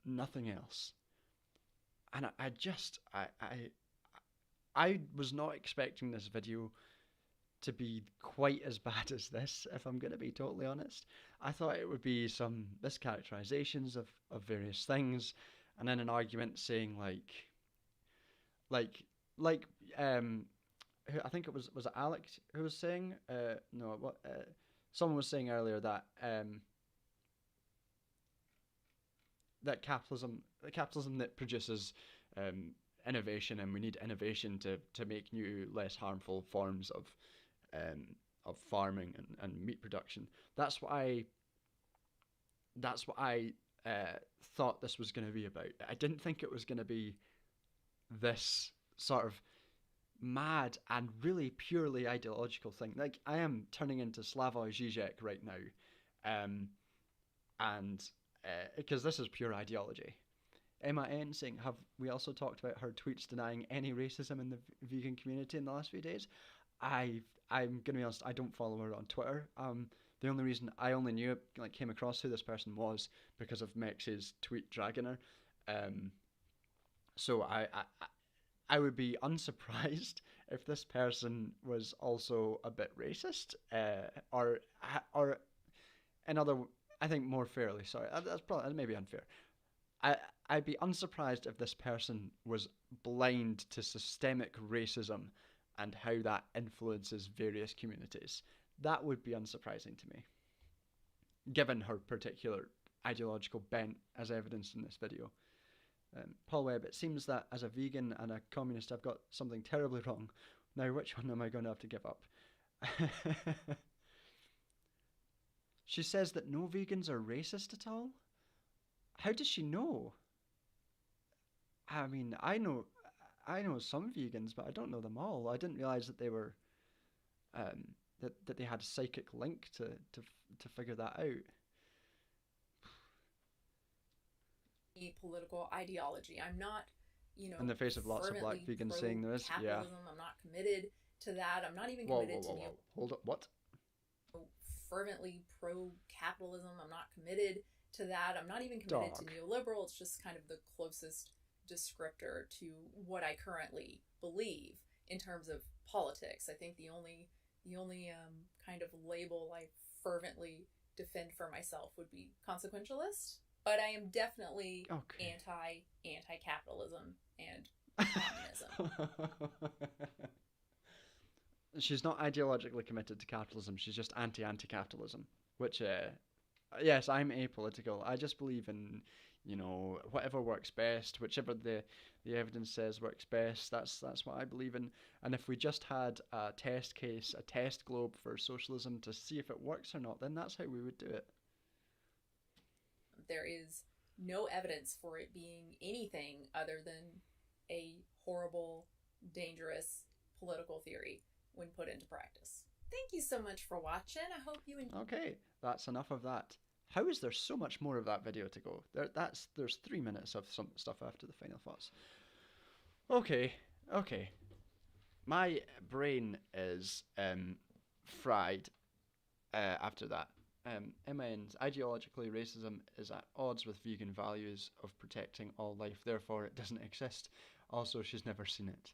nothing else. And I was not expecting this video to be quite as bad as this, if I'm going to be totally honest. I thought it would be some mischaracterizations of various things, and then an argument saying I think it was it Alex who was saying no what someone was saying earlier that that capitalism that produces innovation, and we need innovation to make new, less harmful forms of farming and meat production. That's what I thought this was going to be about. I didn't think it was going to be this sort of mad and really purely ideological thing. Like, I am turning into Slavoj Žižek right now, and because this is pure ideology. Emma N saying, have we also talked about her tweets denying any racism in the vegan community in the last few days? I'm gonna be honest, I don't follow her on Twitter. The only reason I only came across who this person was because of Mex's tweet dragging her. So I would be unsurprised if this person was also a bit racist, or I think more fairly. Sorry, that may be unfair. I'd be unsurprised if this person was blind to systemic racism and how that influences various communities. That would be unsurprising to me, given her particular ideological bent as evidenced in this video. Paul Webb, it seems that as a vegan and a communist I've got something terribly wrong. Now which one am I going to have to give up? She says that no vegans are racist at all? How does she know? I mean, I know some vegans, but I don't know them all. I didn't realize that they were that they had a psychic link to figure that out. Political ideology. I'm not, in the face of lots of black vegans saying this, yeah. I'm not committed to that. I'm not even committed to Hold up, what? Fervently pro-capitalism. I'm not committed to that. I'm not even committed to neoliberal. It's just kind of the closest descriptor to what I currently believe in terms of politics. I think the only kind of label I fervently defend for myself would be consequentialist. But I am definitely anti-capitalism and communism. She's not ideologically committed to capitalism. She's just anti-capitalism. Which, yes, I'm apolitical. I just believe in, whatever works best, whichever the evidence says works best. That's what I believe in. And if we just had a test case, a test globe for socialism to see if it works or not, then that's how we would do it. There is no evidence for it being anything other than a horrible, dangerous political theory when put into practice. Thank you so much for watching. I hope you enjoyed. Okay, that's enough of that. How is there so much more of that video to go? There's 3 minutes of some stuff after the final thoughts. Okay. My brain is fried after that. MN's ideologically racism is at odds with vegan values of protecting all life, therefore it doesn't exist. Also, she's never seen it.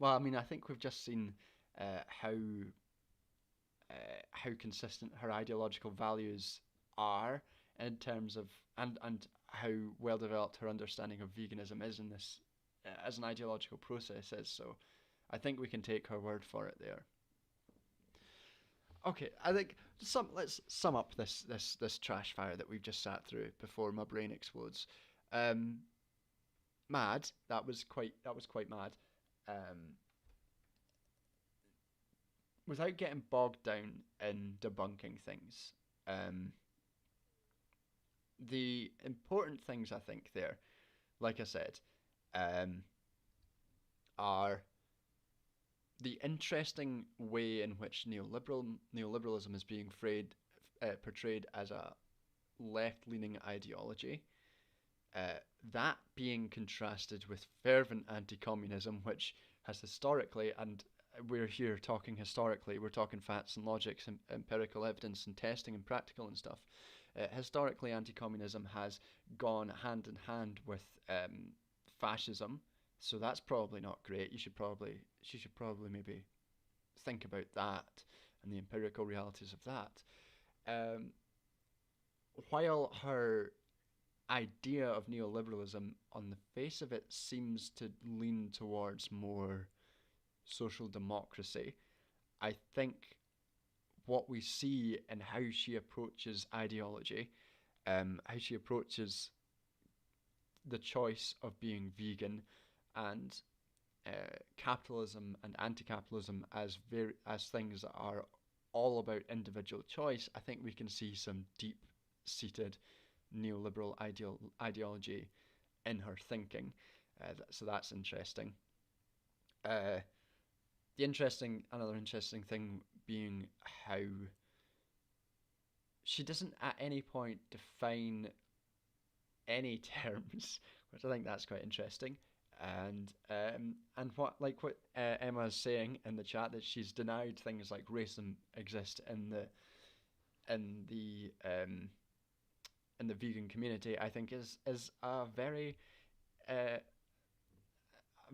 Well, I mean, I think we've just seen how consistent her ideological values are in terms of and how well developed her understanding of veganism is in this as an ideological process is. So I think we can take her word for it there. Okay, I think let's sum up this trash fire that we've just sat through before my brain explodes. Mad. That was quite mad. Without getting bogged down in debunking things, the important things I think there, like I said, are the interesting way in which neoliberalism is being portrayed as a left-leaning ideology. That being contrasted with fervent anti-communism, which has historically, and we're here talking historically, we're talking facts and logics and empirical evidence and testing and practical and stuff. Historically, anti-communism has gone hand in hand with fascism, so that's probably not great. She should probably maybe think about that and the empirical realities of that. While her idea of neoliberalism, on the face of it, seems to lean towards more social democracy, I think what we see in how she approaches ideology, how she approaches the choice of being vegan and capitalism and anti-capitalism as things that are all about individual choice, I think we can see some deep-seated neoliberal ideology in her thinking. So that's interesting. Another interesting thing being how she doesn't at any point define any terms, which I think that's quite interesting. And what Emma's saying in the chat, that she's denied things like racism exist in the vegan community, I think is a very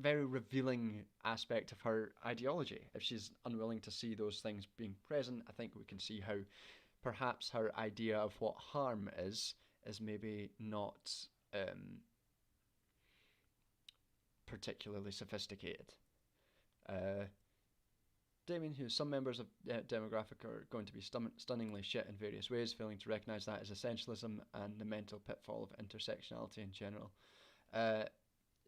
very revealing aspect of her ideology. If she's unwilling to see those things being present, I think we can see how perhaps her idea of what harm is maybe not particularly sophisticated. Damien Hughes, some members of demographic are going to be stunningly shit in various ways, failing to recognise that as essentialism and the mental pitfall of intersectionality in general.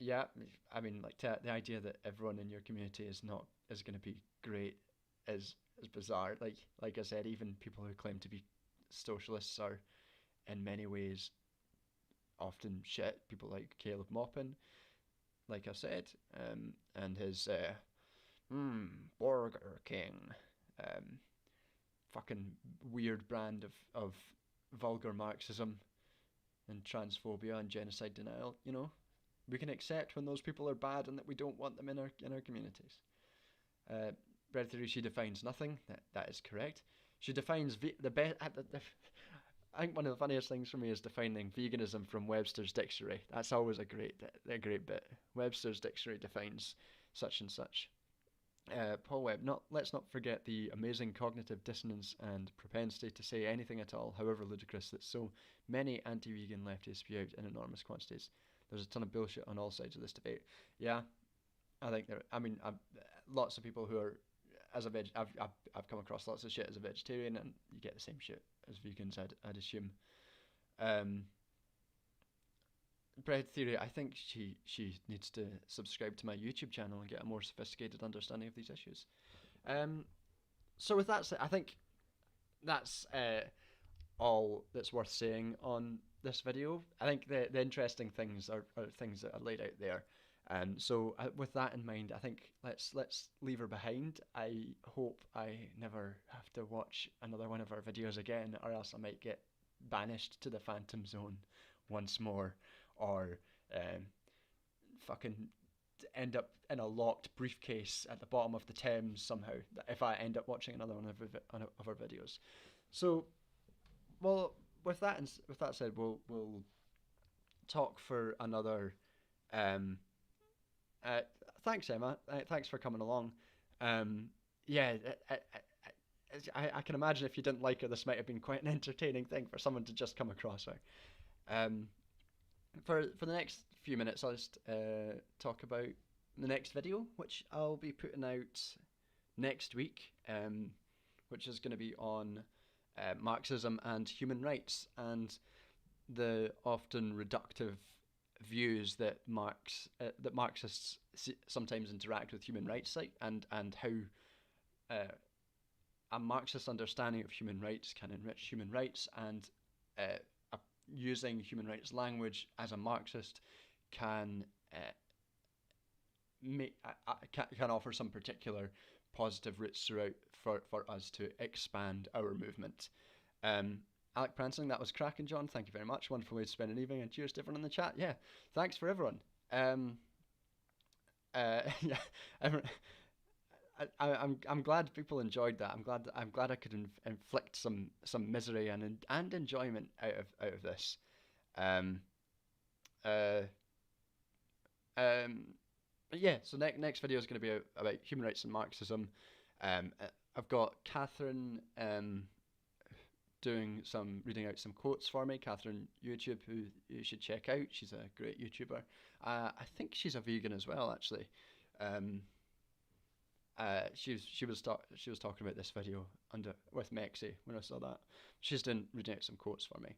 Yeah, I mean, like the idea that everyone in your community is going to be great is bizarre. Like I said, even people who claim to be socialists are in many ways often shit. People like Caleb Maupin, like I said, and his Burger King, fucking weird brand of vulgar Marxism and transphobia and genocide denial. You know, we can accept when those people are bad and that we don't want them in our communities. Bread theory, she defines nothing. That is correct. She defines the best. I think one of the funniest things for me is defining veganism from Webster's dictionary. That's always a great bit. Webster's dictionary defines such and such. Paul Webb, let's not forget the amazing cognitive dissonance and propensity to say anything at all, however ludicrous, that so many anti-vegan leftists spew out in enormous quantities. There's a ton of bullshit on all sides of this debate. Yeah, I think lots of people who are, as a veg, I've come across lots of shit as a vegetarian, and you get the same shit as vegans, I'd assume. Bread theory, I think she needs to subscribe to my YouTube channel and get a more sophisticated understanding of these issues. So with that said, I think that's all that's worth saying on this video. I think the interesting things are things that are laid out there. So with that in mind, I think let's leave her behind. I hope I never have to watch another one of her videos again, or else I might get banished to the Phantom Zone once more, or fucking end up in a locked briefcase at the bottom of the Thames somehow, if I end up watching another one of her videos. So, well, with that said, we'll talk for another. Thanks, Emma. Thanks for coming along. yeah, I can imagine if you didn't like her, this might have been quite an entertaining thing for someone to just come across her. For the next few minutes, I'll just talk about the next video, which I'll be putting out next week, which is going to be on Marxism and human rights, and the often reductive views that Marxists sometimes interact with human rights, like, and how a Marxist understanding of human rights can enrich human rights, and using human rights language as a Marxist can can offer some particular positive routes throughout for us to expand our movement. Alec Prancing, that was cracking, John. Thank you very much. Wonderful way to spend an evening, and cheers to everyone in the chat. Yeah, thanks for everyone. Yeah, I'm glad people enjoyed that. I'm glad I could inflict some misery and enjoyment out of this. But yeah, so next video is going to be about human rights and Marxism. I've got Catherine reading out some quotes for me. Catherine YouTube, who you should check out. She's a great YouTuber. I think she's a vegan as well, actually. She was talking about this video with Mexi when I saw that. She's reading out some quotes for me.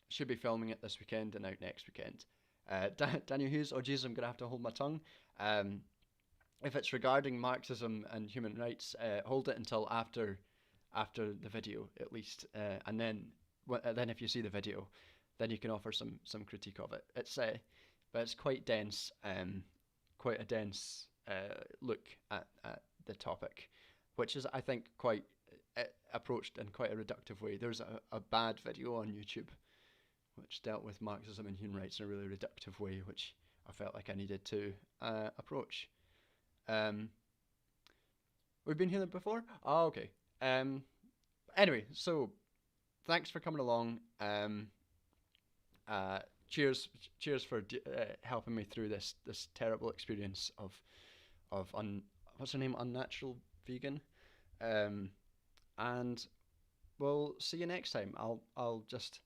Should be filming it this weekend and out next weekend. Daniel Hughes, oh Jesus, I'm gonna have to hold my tongue. If it's regarding Marxism and human rights, hold it until after the video at least, and then if you see the video, then you can offer some critique of it. But it's quite dense, quite a dense look at the topic, which is, I think, quite approached in quite a reductive way. There's a bad video on YouTube which dealt with Marxism and human rights in a really reductive way, which I felt like I needed to approach. We've been here before? Oh, okay. Anyway, so thanks for coming along. Cheers for helping me through this terrible experience of what's her name? Unnatural Vegan. And we'll see you next time. I'll just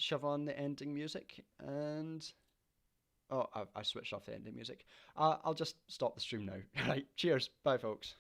shove on the ending music, and I switched off the ending music. I'll just stop the stream now. Right, cheers, bye folks.